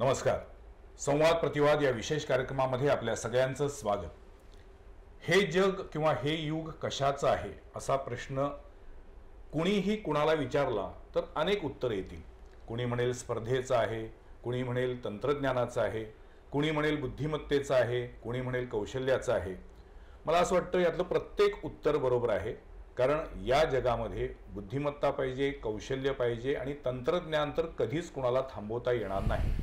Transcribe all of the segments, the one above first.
नमस्कार. संवाद प्रतिवाद या विशेष कार्यक्रमामध्ये आपल्या सगळ्यांचं स्वागत. हे जग किंवा हे युग कशाचं आहे असा प्रश्न कुणीही कुणाला विचारला तर अनेक उत्तर येतील. कुणी म्हणेल स्पर्धेचं आहे, कुणी म्हणेल तंत्रज्ञानाचं आहे, कुणी म्हणेल बुद्धिमत्तेचं आहे, कुणी म्हणेल कौशल्याचं आहे. मला असं वाटतं यातलं प्रत्येक उत्तर बरोबर आहे, कारण या जगामध्ये बुद्धिमत्ता पाहिजे, कौशल्य पाहिजे आणि तंत्रज्ञान तर कधीच कुणाला थांबवता येणार नाही.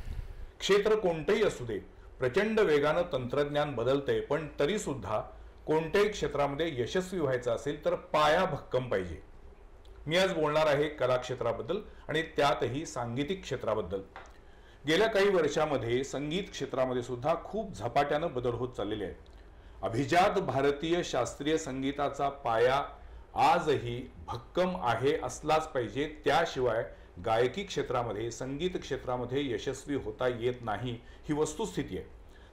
क्षेत्र कोणतेही असू दे, प्रचंड वेगानं तंत्रज्ञान बदलतंय, पण तरी सुद्धा कोणत्याही क्षेत्रामध्ये यशस्वी व्हायचं असेल तर पाया भक्कम पाहिजे. मी आज बोलणार आहे कला क्षेत्राबद्दल आणि त्यातही सांगीतिक क्षेत्राबद्दल. गेल्या काही वर्षामध्ये संगीत क्षेत्रामध्ये सुद्धा खूप झपाट्यानं बदल होत चाललेले आहेत. अभिजात भारतीय शास्त्रीय संगीताचा पाया आजही भक्कम आहे, असलाच पाहिजे. त्याशिवाय गायकी क्षेत्रामध्ये, संगीत क्षेत्रामध्ये यशस्वी होता येत नाही, ही वस्तुस्थिती आहे.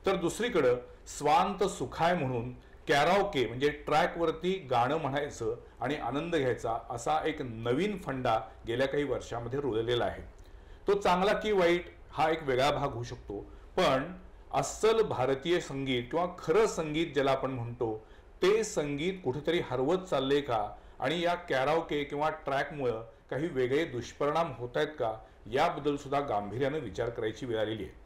तर दुसरीकडं स्वांत सुखाय म्हणून कॅराओके म्हणजे ट्रॅकवरती गाणं म्हणायचं आणि आनंद घ्यायचा असा एक नवीन फंडा गेल्या काही वर्षामध्ये रुळलेला आहे. तो चांगला की वाईट हा एक वेगळा भाग होऊ शकतो, पण अस्सल भारतीय संगीत किंवा खरं संगीत ज्याला आपण म्हणतो ते संगीत कुठेतरी हरवत चालले का, आणि या कॅराओके किंवा ट्रॅकमुळं काही वेगळे दुष्परिणाम होत आहेत का, याबद्दल सुद्धा गांभीर्यानं विचार करायची वेळ आलेली आहे.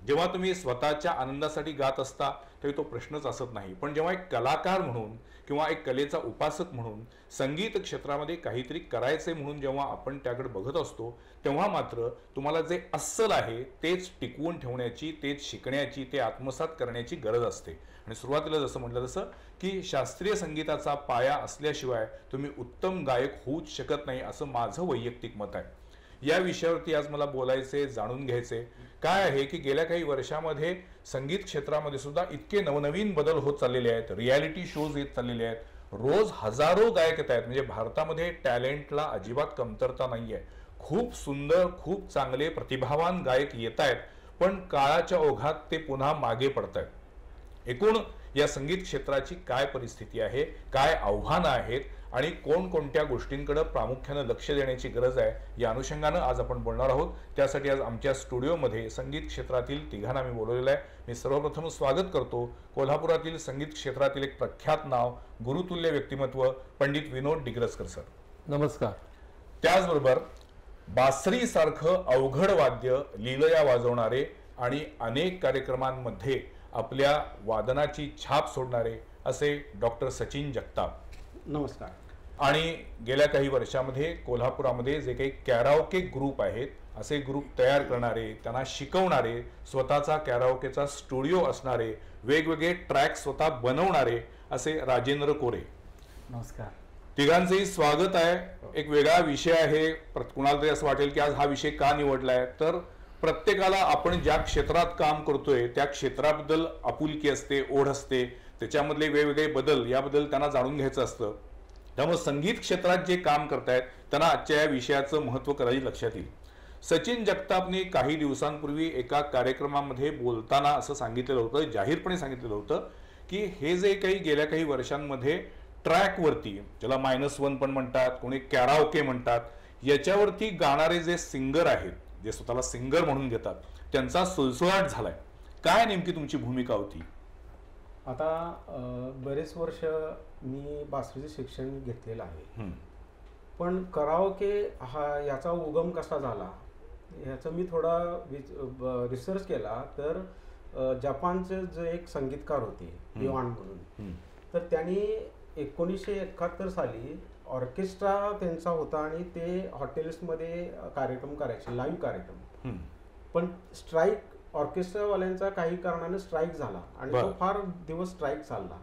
जेव्हा तुम्ही स्वतःच्या आनंदासाठी गात असता तरी तो प्रश्नच असत नाही, पण जेव्हा एक कलाकार म्हणून किंवा एक कलेचा उपासक म्हणून संगीत क्षेत्रामध्ये काहीतरी करायचे म्हणून जेव्हा आपण त्याकडे बघत असतो, तेव्हा मात्र तुम्हाला जे अस्सल आहे तेच टिकवून ठेवण्याची, तेच शिकण्याची, ते आत्मसात करण्याची गरज असते. आणि सुरुवातीला जसं म्हटलं तसं की शास्त्रीय संगीताचा पाया असल्याशिवाय तुम्ही उत्तम गायक होऊच शकत नाही, असं माझं वैयक्तिक मत आहे. या विषयावरती आज मला बोलायचे, जाणून घ्यायचे. काय आहे की गेल्या काही वर्षामध्ये संगीत क्षेत्रामध्ये सुद्धा इतके नवनवीन बदल होत चाललेले आहेत. रियालिटी शोज येत चाललेले आहेत. रोज हजारो गायक येत आहेत. म्हणजे भारतामध्ये टॅलेंटला अजिबात कमतरता नाही आहे. खूप सुंदर, खूप चांगले, प्रतिभावान गायक येत आहेत, पण काळाच्या ओघात ते पुन्हा मागे पडत आहेत. एकूण या संगीत क्षेत्राची काय परिस्थिती आहे, काय आव्हानं आहेत आणि कोणकोणत्या गोष्टींकडे प्रामुख्यानं लक्ष देण्याची गरज आहे, या अनुषंगानं आज आपण बोलणार आहोत. त्यासाठी आज आमच्या स्टुडिओमध्ये संगीत क्षेत्रातील तिघांना मी बोलवलेलं आहे. मी सर्वप्रथम स्वागत करतो कोल्हापुरातील संगीत क्षेत्रातील एक प्रख्यात नाव, गुरुतुल्य व्यक्तिमत्व पंडित विनोद डिग्रसकर सर. नमस्कार. त्याचबरोबर बासरीसारखं अवघड वाद्य लीलया वाजवणारे आणि अनेक कार्यक्रमांमध्ये आपल्या वादनाची छाप सोडणारे असे डॉक्टर सचिन जगताप. नमस्कार. आणि गेल्या काही वर्षामध्ये कोल्हापुरामध्ये जे काही कॅराओके ग्रुप आहेत, असे ग्रुप तयार करणारे, त्यांना शिकवणारे, स्वतःचा कॅराओकेचा स्टुडिओ असणारे, वेगवेगळे ट्रॅक स्वतः बनवणारे असे राजेंद्र कोरे. नमस्कार. तिघांचंही स्वागत आहे. एक वेगळा विषय आहे. कुणाला तरी असं वाटेल की आज हा विषय का निवडलाय, तर प्रत्येकाला आपण ज्या क्षेत्रात काम करतोय त्या क्षेत्राबद्दल आपुलकी असते, ओढ असते, त्याच्यामधले वेगवेगळे बदल, याबद्दल त्यांना जाणून घ्यायचं असतं. त्यामुळे संगीत क्षेत्रात जे काम करतायत त्यांना आजच्या या विषयाचं महत्त्व करायची लक्षात येईल. सचिन जगतापने काही दिवसांपूर्वी एका कार्यक्रमामध्ये बोलताना असं सांगितलेलं होतं, जाहीरपणे सांगितलेलं होतं की हे जे काही गेल्या काही वर्षांमध्ये ट्रॅकवरती, ज्याला -1 पण म्हणतात, कोणी कॅराओके म्हणतात, याच्यावरती गाणारे जे सिंगर आहेत, जे स्वतःला सिंगर म्हणून घेतात, त्यांचा सुळसुळाट झालाय. काय नेमकी तुमची भूमिका होती? आता बरेच वर्ष मी बासरीचं शिक्षण घेतलेलं आहे, पण कराओके हा याचा उगम कसा झाला याचं मी थोडा रिसर्च केला. तर जपानचे जे एक संगीतकार होते इवान म्हणून, तर त्यांनी 1971 साली ऑर्केस्ट्रा त्यांचा होता आणि ते हॉटेल्समध्ये कार्यक्रम करायचे, लाईव्ह कार्यक्रम. पण स्ट्राईक, ऑर्केस्ट्रावाल्यांचा काही कारणाने स्ट्राईक झाला आणि तो फार दिवस स्ट्राईक चालला.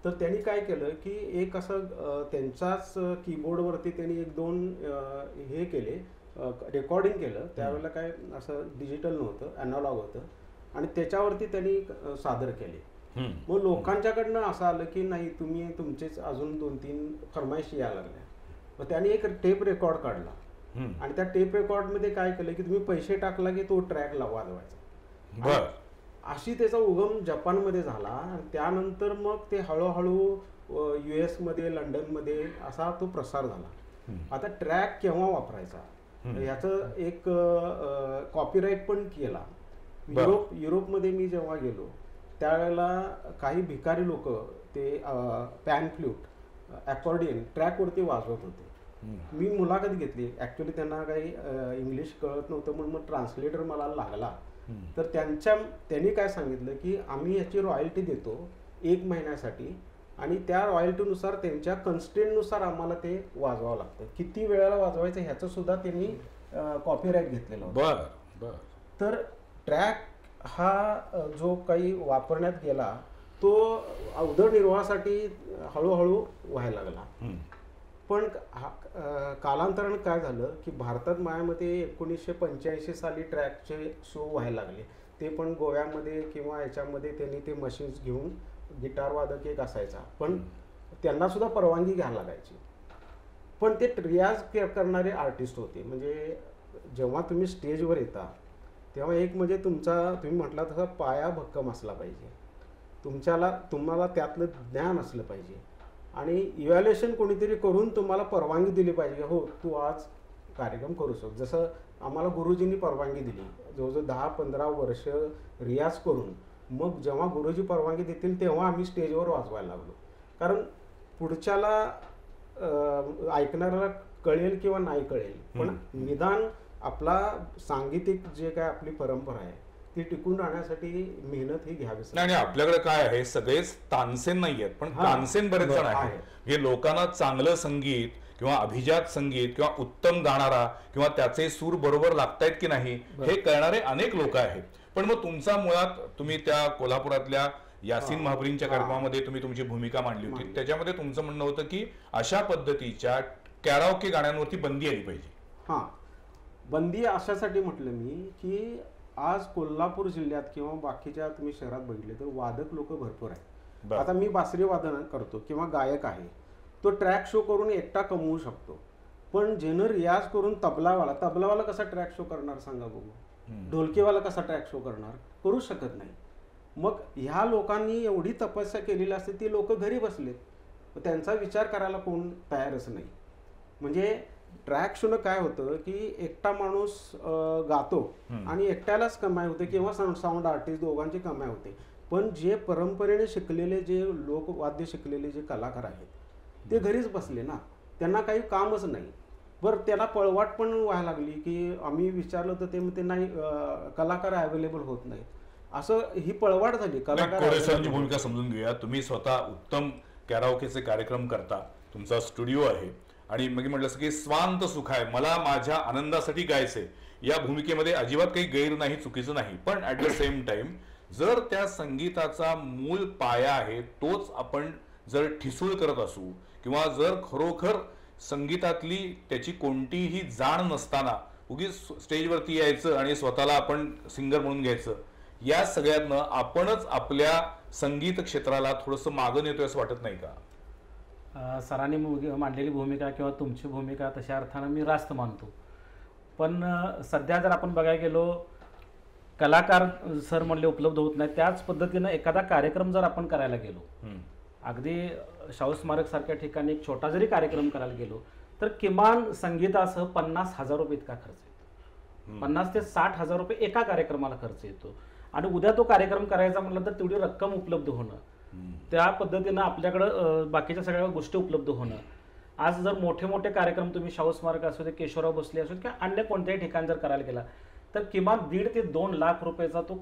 तर त्यांनी काय केलं की एक असं त्यांच्याच कीबोर्डवरती त्यांनी 1-2 हे केले, रेकॉर्डिंग केलं. त्यावेळेला काय असं डिजिटल नव्हतं, ॲनालॉग होतं, आणि त्याच्यावरती त्यांनी सादर केले. मग लोकांच्याकडनं असं आलं की नाही, तुम्ही तुमचेच अजून 2-3 फरमाईशी यायला लागल्या. मग त्यांनी एक टेप रेकॉर्ड काढला आणि त्या टेप रेकॉर्डमध्ये काय केलं की तुम्ही पैसे टाकला की तो ट्रॅक वाजवायचा. अशी त्याचा उगम जपानमध्ये झाला आणि त्यानंतर मग ते हळूहळू US मध्ये, लंडनमध्ये असा तो प्रसार झाला. आता ट्रॅक केव्हा वापरायचा ह्याचं एक कॉपीराईट पण केला. युरोपमध्ये मी जेव्हा गेलो त्यावेळेला काही भिकारी लोक ते पॅन फ्लूट अकॉर्डियन ट्रॅकवरती वाजवत होते. मी मुलाखत घेतली. ॲक्च्युली त्यांना काही इंग्लिश कळत नव्हतं म्हणून मग ट्रान्सलेटर मला लागला. तर त्यांनी काय सांगितलं की आम्ही याची रॉयल्टी देतो 1 महिन्यासाठी आणि त्या रॉयल्टीनुसार त्यांच्या कन्स्टेंटनुसार आम्हाला ते वाजवावं लागतं. किती वेळेला वाजवायचं ह्याचं सुद्धा त्यांनी कॉपीराईट घेतलेलं होतं. तर ट्रॅक हा जो काही वापरण्यात गेला तो उदरनिर्वाहासाठी हळूहळू व्हायला लागला. पण कालांतरानं काय झालं की भारतात माझ्यामध्ये 1985 साली ट्रॅकचे शो व्हायला लागले. ते पण गोव्यामध्ये किंवा याच्यामध्ये त्यांनी ते मशीन्स घेऊन गिटार वादक एक असायचा पण त्यांना सुद्धा परवानगी घ्यायला लागायची. पण ते रियाज करणारे आर्टिस्ट होते. म्हणजे जेव्हा तुम्ही स्टेजवर येता तेव्हा एक म्हणजे तुम्ही म्हटला तसा पाया भक्कम असला पाहिजे. तुम्हाला त्यातलं ज्ञान असलं पाहिजे आणि इव्हॅल्युएशन कोणीतरी करून तुम्हाला परवानगी दिली पाहिजे. हो तू आज कार्यक्रम करू शकतो. जसं आम्हाला गुरुजींनी परवानगी दिली. जवळजवळ 10-15 वर्ष रियाज करून मग जेव्हा गुरुजी परवानगी देतील तेव्हा आम्ही स्टेजवर वाजवायला लागलो. कारण पुढच्याला ऐकणाऱ्याला कळेल किंवा नाही कळेल पण निदान आपला सांगीतिक जे काय आपली परंपरा आहे ती टिकून राहण्यासाठी मेहनत ही घ्यावी. आणि आपल्याकडे काय आहे सगळेच तानसेन नाही आहेत पण तानसेन बरेच जण आहेत. हे लोकांना चांगलं संगीत किंवा अभिजात संगीत किंवा उत्तम गाणारा किंवा त्याचे सूर बरोबर लागतायत की नाही हे कळणारे अनेक लोक आहेत. पण मग तुमचा मुळात तुम्ही त्या कोल्हापुरातल्या यासीन महाबरींच्या कार्यक्रमामध्ये तुम्ही तुमची भूमिका मांडली होती. त्याच्यामध्ये तुमचं म्हणणं होतं की अशा पद्धतीच्या कॅराओके गाण्यांवरती बंदी आली पाहिजे. बंदी अशासाठी म्हटलं मी की आज कोल्हापूर जिल्ह्यात किंवा बाकीच्या तुम्ही शहरात बघितले तर वादक लोक भरपूर आहेत. आता मी बासरी वादन करतो किंवा गायक आहे तो ट्रॅक शो करून एकटा कमवू शकतो. पण ज्यानं रियाज करून तबलावाला कसा ट्रॅक शो करणार सांगा बघू. ढोलकीवाला कसा ट्रॅक शो करणार. करू शकत नाही. मग ह्या लोकांनी एवढी तपस्या केलेली असते ती लोक घरी बसलेत. त्यांचा विचार करायला कोण तयारच नाही. म्हणजे ट्रॅक शोनं काय होतं की एकटा माणूस गातो आणि एकट्यालाच कमाई होते किंवा साऊंड आर्टिस्ट दोघांची कमाई होते. पण जे परंपरेने शिकलेले जे लोकवाद्य शिकलेले जे कलाकार आहेत ते घरीच बसले ना. त्यांना काही कामच नाही. बरं त्याला पळवाट पण व्हायला लागली की आम्ही विचारलं तर ते म्हणते नाही कलाकार अवेलेबल होत नाहीत. असं ही पळवाट झाली. कलाकारांची भूमिका समजून घेऊया. तुम्ही स्वतः उत्तम कॅराओकेचे कार्यक्रम करता. तुमचा स्टुडिओ आहे आणि मग म्हटलं असं की स्वांत सुख आहे मला माझ्या आनंदासाठी गायचे या भूमिकेमध्ये अजिबात काही गैर नाही चुकीचं नाही. पण ऍट द सेम टाइम जर त्या संगीताचा मूळ पाया आहे तोच आपण जर ठिसूळ करत असू किंवा जर खरोखर संगीतातली त्याची कोणतीही जाण नसताना उगीच स्टेजवरती यायचं आणि स्वतःला आपण सिंगर म्हणून घ्यायचं या सगळ्यातनं आपणच आपल्या संगीत क्षेत्राला थोडंसं मागं नेतोय असं वाटत नाही का? सरांनी मांडलेली भूमिका किंवा तुमची भूमिका तशा अर्थानं मी रास्त मानतो. पण सध्या जर आपण बघायला गेलो कलाकार सर म्हणले उपलब्ध होत नाही. त्याच पद्धतीनं एखादा कार्यक्रम जर आपण करायला गेलो अगदी शाहू स्मारक सारख्या ठिकाणी एक छोटा जरी कार्यक्रम करायला गेलो तर किमान संगीतासह 50,000 रुपये इतका खर्च येतो. 50,000 ते 60,000 रुपये एका कार्यक्रमाला खर्च येतो. आणि उद्या तो कार्यक्रम करायचा म्हटलं तर तेवढी रक्कम उपलब्ध होणं त्या पद्धतीनं आपल्याकडं बाकीच्या सगळ्या गोष्टी उपलब्ध होणं. आज जर मोठे मोठे कार्यक्रम तुम्ही शाहू स्मारक असू दे केशवराव भोसले असू दे किंवा अन्य कोणत्याही ठिकाणी जर करायला गेला तर किमान 1.5 ते 2 लाख रुपयाचा तो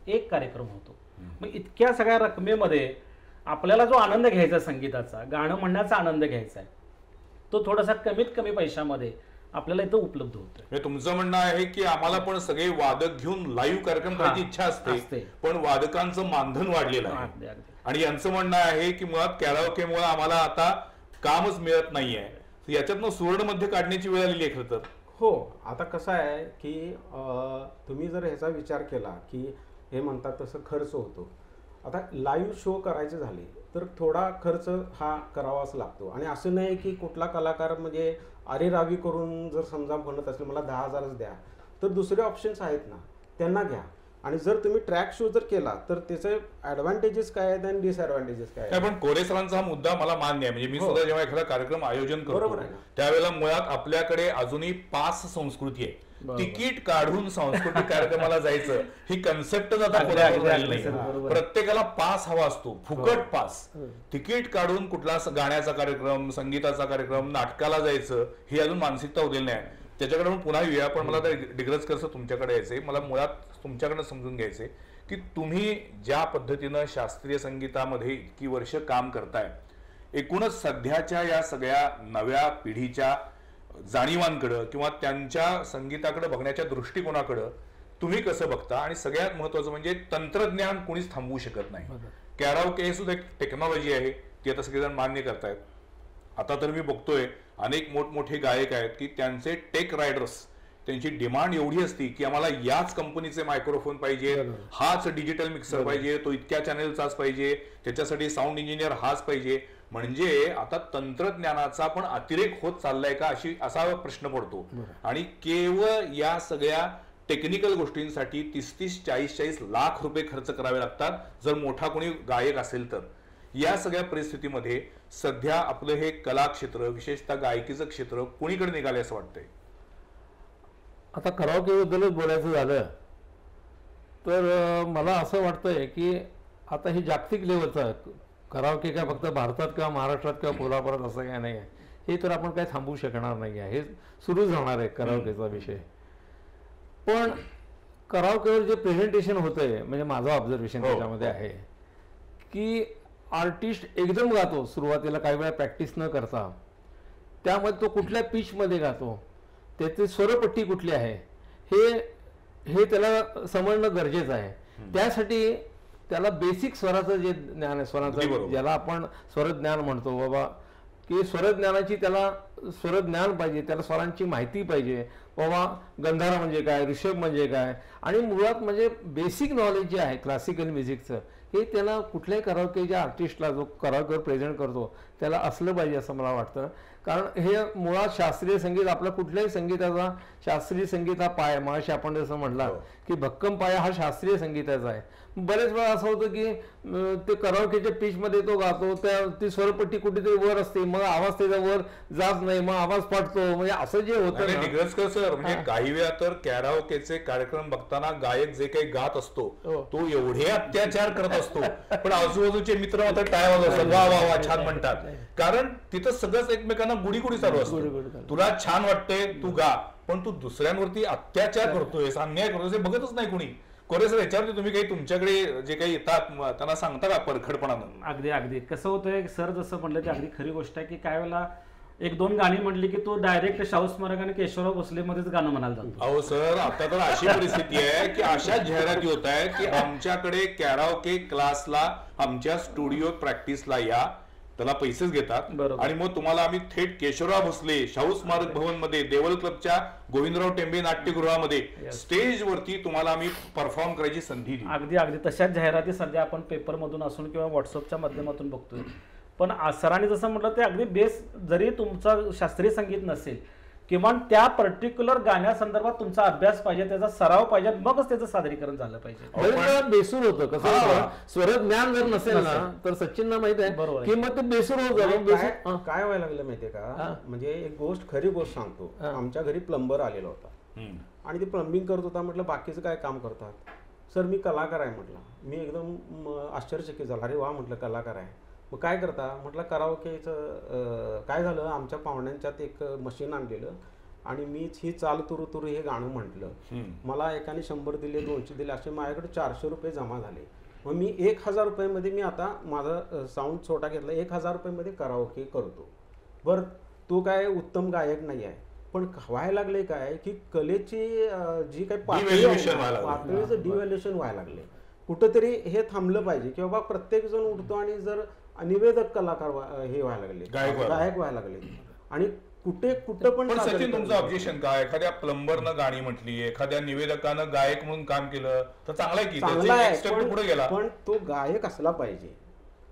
एक कार्यक्रम होतो. मग इतक्या सगळ्या रकमेमध्ये आपल्याला जो आनंद घ्यायचा संगीताचा गाणं म्हणण्याचा आनंद घ्यायचा आहे तो थोडासा कमीत कमी पैशामध्ये आपल्याला इथं उपलब्ध होतं. तुमचं म्हणणं आहे की आम्हाला पण सगळे वादक घेऊन लाईव्ह कार्यक्रम करायची इच्छा असते पण वादकांचं मानधन वाढलेलं आहे. आणि यांचं म्हणणं आहे की मुळात कॅराओकेमुळे आम्हाला आता कामच मिळत नाहीये. याच्यातनं सुवर्ण मध्ये काढण्याची वेळ आलेली आहे खरं तर. हो आता कसं आहे की तुम्ही जर ह्याचा विचार केला की हे म्हणतात तसं खर्च होतो. आता लाईव्ह शो करायचे झाले तर थोडा खर्च हा करावाच लागतो. आणि असं नाही की कुठला कलाकार म्हणजे अरेरावी करून जर समजा म्हणत असेल मला 10,000च द्या तर दुसरे ऑप्शन्स आहेत ना त्यांना घ्या. आणि जर तुम्ही ट्रॅक शो जर केला तर त्याचे ऍडव्हान्टेजेस काय आहेत आणि डिसएडव्हान्टेजेस काय आहेत. पण कोरे सरांचा हा मुद्दा मला मान्य आहे. म्हणजे मी सुद्धा जेव्हा एखादा कार्यक्रम आयोजन करतो त्यावेळेला मुळात आपल्याकडे अजूनही पास संस्कृती आहे तिकीट काढून सांस्कृतिक कार्यक्रमाला जायचं ही कन्सेप्टच आता अगदी, कोणावर अगदी, राहिली अगदी, नाही. बरोबर. प्रत्येकाला पास हवा असतो, फुकट पास. तिकीट काढून कुठला गाण्याचा कार्यक्रम, संगीताचा कार्यक्रम, नाटकाला जायचं ही अजून मानसिकता उरलेली नाही. त्याच्याकडे आपण पुन्हा येऊया, पण मला डिग्रजकर तुमच्याकडे यायचंय. मला मुळात तुमच्याकडे समजून घ्यायचंय की तुम्ही ज्या पद्धतीनं शास्त्रीय संगीतामध्ये इतकी वर्ष काम करताय, एकूणच सध्याच्या या सगळ्या नव्या पिढीच्या जाणीवांकडं किंवा त्यांच्या संगीताकडे बघण्याच्या दृष्टिकोनाकडं तुम्ही कसं बघता? आणि सगळ्यात महत्वाचं म्हणजे तंत्रज्ञान कोणीच थांबवू शकत नाही. कॅराओके हे सुद्धा एक टेक्नॉलॉजी आहे, ती आता सगळेजण मान्य करतायत. आता तर मी बघतोय अनेक मोठमोठे गायक आहेत की त्यांचे टेक रायडर्स, त्यांची डिमांड एवढी असती की आम्हाला याच कंपनीचे मायक्रोफोन पाहिजे, हाच डिजिटल मिक्सर पाहिजे, तो इतक्या चॅनेलचाच पाहिजे, त्याच्यासाठी साऊंड इंजिनियर हाच पाहिजे. म्हणजे आता तंत्रज्ञानाचा पण अतिरेक होत चाललाय का असा प्रश्न पडतो. आणि केवळ या सगळ्या टेक्निकल गोष्टींसाठी 30-40 लाख रुपये खर्च करावे लागतात जर मोठा कोणी गायक असेल तर. या सगळ्या परिस्थितीमध्ये सध्या आपलं हे कला क्षेत्र, विशेषतः गायकीचं क्षेत्र कोणीकडे निघाले असं वाटतंय? आता कराओकेबद्दलच बोलायचं झालं तर मला असं वाटतंय की आता हे जागतिक लेवलचं कराओके काय फक्त भारतात किंवा महाराष्ट्रात किंवा कोल्हापुरात असं काय नाही आहे, हे तर आपण काही थांबवू शकणार नाही आहे. हे सुरूच राहणार आहे कराओकेचा विषय. पण कराओकेवर जे प्रेझेंटेशन होतंय, म्हणजे माझं ऑब्झर्वेशन त्याच्यामध्ये आहे की आर्टिस्ट एकदम गातो सुरुवातीला, काही वेळा प्रॅक्टिस न करता. त्यामध्ये तो कुठल्या पिचमध्ये गातो, त्याची स्वरपट्टी कुठली आहे हे त्याला समजणं गरजेचं आहे. त्यासाठी त्याला बेसिक स्वराचं जे ज्ञान आहे, स्वराचं ज्याला आपण स्वरज्ञान म्हणतो बाबा, की स्वरज्ञानाची त्याला स्वरज्ञान पाहिजे, त्याला स्वरांची माहिती पाहिजे बाबा. गंधारा म्हणजे काय, ऋषभ म्हणजे काय, आणि मुळात म्हणजे बेसिक नॉलेज जे आहे क्लासिकल म्युझिकचं, हे त्याला कुठल्याही कराओकेच्या आर्टिस्टला जो कराओकेवर प्रेझेंट करतो त्याला असलं पाहिजे असं मला वाटतं. कारण हे मुळात शास्त्रीय संगीत, आपला कुठल्याही संगीताचा शास्त्रीय संगीत हा पाय, मगाशी आपण जसं म्हटला की भक्कम पाया हा शास्त्रीय संगीताचा आहे. बरेच वेळा असं होतं की ते कराओकेच्या पिचमध्ये तो गातो, ती स्वरपट्टी कुठेतरी वर असते, मग आवाज त्याचा वर जात नाही, मग आवाज पडतो. म्हणजे असं जे होतं डिग्रजकर सर, म्हणजे काही वेळा तर कॅराओकेचे कार्यक्रम बघताना गायक जे काही गात असतो तो एवढे अत्याचार करत असतो, पण आजूबाजूचे मित्र मात्र टाळ्या वाजवतात, वा वा वा छान म्हणतात. कारण तिथं सगळंच एकमेकांना गुडी गुडी चालू असतो. तुला छान वाटतंय तू गा, पण तू दुसऱ्यांवरती अत्याचार करतोयस, अन्याय करतोय, बघतच नाही कोणी. कोरे सर, याच्यावरती तुम्ही काही तुमच्याकडे जे काही येतात त्यांना सांगता का परखडपणानं? अगदी अगदी कसं होतंय सर, जसं म्हणलं ते अगदी खरी गोष्ट आहे की काय वेळेला 1-2 गाणी म्हटली की तो डायरेक्ट शाहू स्मारक आणि केशवराव भोसले मध्येच गाणं म्हणायला जातो. अहो सर, आता तर अशी परिस्थिती आहे की अशा जाहिराती होत आहेत की आमच्याकडे कॅराओके क्लासला, आमच्या स्टुडिओ प्रॅक्टिसला या, त्याला पैसेच घेतात आणि मग तुम्हाला आम्ही थेट केशवराव भोसले शाहू स्मारक भवन मध्ये, देवल क्लबच्या गोविंदराव टेंबे नाट्यगृहामध्ये स्टेज वरती तुम्हाला आम्ही परफॉर्म करायची संधी दिली. अगदी अगदी तशाच जाहिराती सध्या आपण पेपर मधून असून किंवा व्हॉट्सअपच्या माध्यमातून बघतोय. पण सरांनी जसं म्हटलं ते अगदी बेस, जरी तुमचा शास्त्रीय संगीत नसेल, किमान त्या पर्टिक्युलर गाण्यासंदर्भात तुमचा अभ्यास पाहिजे, त्याचा सराव पाहिजे, मगच त्याचं सादरीकरण झालं पाहिजे. बेसूर होतं कसं, स्वरज्ञान जर नसेल ना तर सचिनना माहित आहे की मग ते बेसूर होत. काय व्हायला लागलं माहितीये का, म्हणजे एक गोष्ट, खरी गोष्ट सांगतो. आमच्या घरी प्लंबर आलेला होता आणि ते प्लंबिंग करत होता. म्हटलं बाकीचं काय काम करतात? सर मी कलाकार आहे म्हटलं. मी एकदम आश्चर्यचकित झाला. अरे वा म्हटलं, कलाकार आहे, मग काय करता? म्हटलं कराओकेचं. काय झालं, आमच्या पाहुण्यांच्यात एक मशीन आणलेलं आणि मीच ही चाल तुरु तुरु हे गाणं म्हटलं. मला एकाने 100 दिले, 200 दिले, असे माझ्याकडे 400 रुपये जमा झाले. मग मी 1000 रुपयामध्ये मी आता माझा साऊंड छोटा घेतला, 1000 रुपयामध्ये कराओके करतो. बरं, तो काय उत्तम गायक नाही आहे, पण व्हायला लागले काय की कलेची जी काही पातळीचं डिव्हॅल्युएशन व्हायला लागले. कुठंतरी हे थांबलं पाहिजे की बाबा प्रत्येक जण उठतो आणि जर निवेदक कलाकार हे व्हायला लागले, गायक व्हायला लागले. आणि कुठं पण सचिन, तुमचं ऑब्जेक्शन काय? एखाद्या प्लंबरनं गाणी म्हटली, एखाद्या निवेदकानं गायक म्हणून काम केलं तर चांगलं आहे की, पुढे गेला. पण तो गायक असला पाहिजे,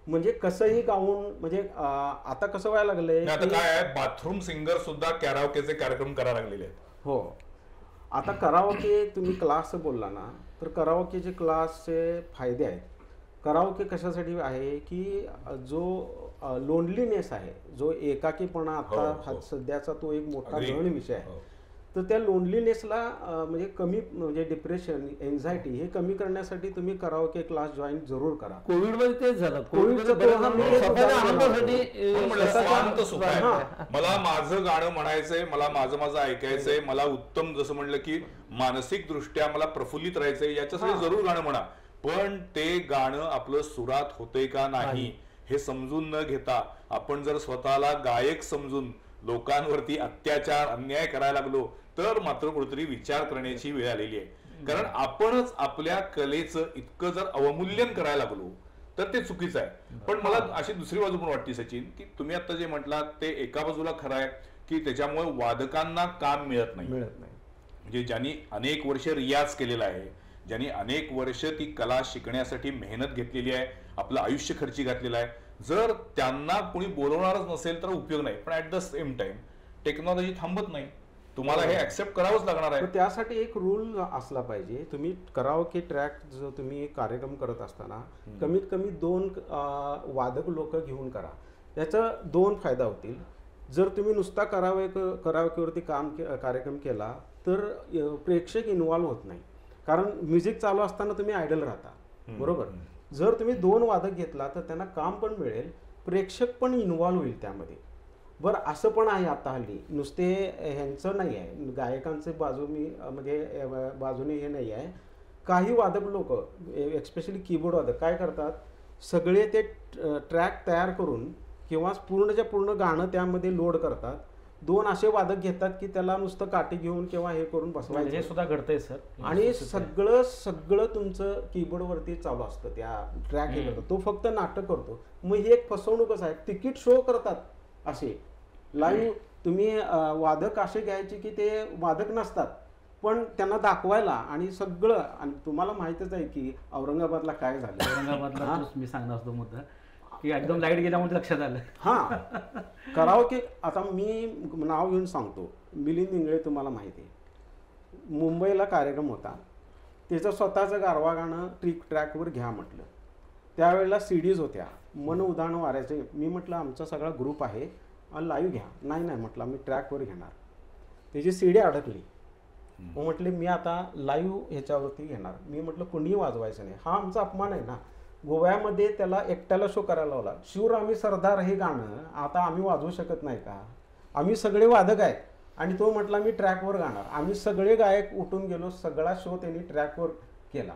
म्हणजे कसंही गाऊन, म्हणजे आता कसं व्हायला लागलंय, आता काय आहे, बाथरूम सिंगर सुद्धा कॅराओकेचे कार्यक्रम करायला लागलेले आहेत. हो, आता कराओके तुम्ही क्लास बोलला ना, तर कराओकेचे क्लासचे फायदे आहेत. कराओके कशासाठी आहे की जो लोनलीनेस आहे, जो एकाकीपणा आता सध्याचा तो एक मोठा गहन विषय आहे. तर त्या लोनलीनेसला म्हणजे कमी म्हणजे डिप्रेशन एन्झायटी हे कमी करण्यासाठी तुम्ही कराओके क्लास जॉईन जरूर करा. कोविडमध्ये तेच झालं. कोविडचं कोविडमध्ये आम्ही बरेच एक स्वतःच्या उदाहरण आनंदासाठी म्हणून म्हणलं स्वांत सुख आहे. हा. मला माझं गाणं म्हणायचंय, मला माझं ऐकायचंय, मला उत्तम जसं म्हणलं की मानसिक दृष्ट्या मला प्रफुल्लित राहायचंय, याच्यासाठी जरूर गाणं म्हणा, पण ते गाणं आपलं सुरात होतंय का नाही हे समजून न घेता आपण जर स्वतःला गायक समजून लोकांवरती अत्याचार अन्याय करायला लागलो तर मात्र कुठेतरी विचार करण्याची वेळ आलेली आहे. कारण आपणच आपल्या कलेचं इतकं जर अवमूल्यन करायला लागलो तर ते चुकीचं आहे. पण मला अशी दुसरी बाजू पण वाटते सचिन, की तुम्ही आता जे म्हटलात ते एका बाजूला खरं आहे की त्याच्यामुळे वादकांना काम मिळत नाही. म्हणजे ज्यांनी अनेक वर्ष रियाज केलेला आहे, ज्यांनी अनेक वर्ष ती कला शिकण्यासाठी मेहनत घेतलेली आहे, आपलं आयुष्य खर्ची घातलेलं आहे, जर त्यांना कोणी बोलवणारच नसेल तर उपयोग नाही. पण at the same time technology थांबत नाही, तुम्हाला हे ऍक्सेप्ट करावंच लागणार आहे. त्यासाठी एक रूल असला पाहिजे. तुम्ही कराओके ट्रॅक जो तुम्ही कार्यक्रम करत असताना कमीत कमी 2 वादक लोक घेऊन करा. याचा 2 फायदा होतील. जर तुम्ही नुसता कराओकेवरती कार्यक्रम केला तर प्रेक्षक इन्व्हॉल्व्ह होत नाही, कारण म्युझिक चालू असताना तुम्ही आयडल राहता, बरोबर. जर तुम्ही 2 वादक घेतला तर त्यांना काम पण मिळेल, प्रेक्षक पण इन्व्हॉल्व्ह होईल त्यामध्ये. बरं, असं पण आहे आता हल्ली, नुसते ह्यांचं नाही आहे, गायकांचे बाजू म्हणजे बाजूने हे नाही आहे. काही वादक लोक एस्पेशली कीबोर्ड वादक काय करतात, सगळे ते ट्रॅक तयार करून किंवा पूर्णच्या पूर्ण गाणं त्यामध्ये लोड करतात. 2 असे वादक घेतात की त्याला नुसतं काठी घेऊन किंवा हे करून बसवायचं. हे सुद्धा घडतंय सर. आणि सगळं तुमचं कीबोर्डवरती चालू असतं, त्या ट्रॅक हे करतो, तो फक्त नाटक करतो. मग ही एक फसवणूकच आहे. तिकीट शो करतात असे लाईव्ह, तुम्ही वादक असे घ्यायचे की ते वादक नसतात पण त्यांना दाखवायला आणि सगळं. आणि तुम्हाला माहितच आहे की औरंगाबादला काय झालं. औरंगाबादला मी सांगणार असतो मुद्दा की एकदम लाईट गेल्यामुळे लक्षात आलं. हा, कराओके आता मी नाव घेऊन सांगतो, मिलिंद इंगळे तुम्हाला माहिती आहे, मुंबईला कार्यक्रम होता, त्याचं स्वतःचं गारवा गाणं ट्रॅकवर घ्या म्हटलं. त्यावेळेला सीडीज होत्या, मन उदाहरण वारायचे. मी म्हटलं आमचा सगळा ग्रुप आहे, लाईव्ह घ्या. नाही म्हटलं मी ट्रॅकवर घेणार. त्याची सीडी अडकली. मग म्हटले मी आता लाईव्ह ह्याच्यावरती घेणार. मी म्हटलं कुणीही वाजवायचं नाही, हा आमचा अपमान आहे ना. गोव्यामध्ये त्याला एकट्याला शो करायला लावला. शिवर आम्ही सरदार हे गाणं आता आम्ही वाजवू शकत नाही का, आम्ही सगळे वादक आहेत. आणि तो म्हटला मी ट्रॅकवर गाणार. आम्ही सगळे गायक उठून गेलो, सगळा शो त्यांनी ट्रॅकवर केला.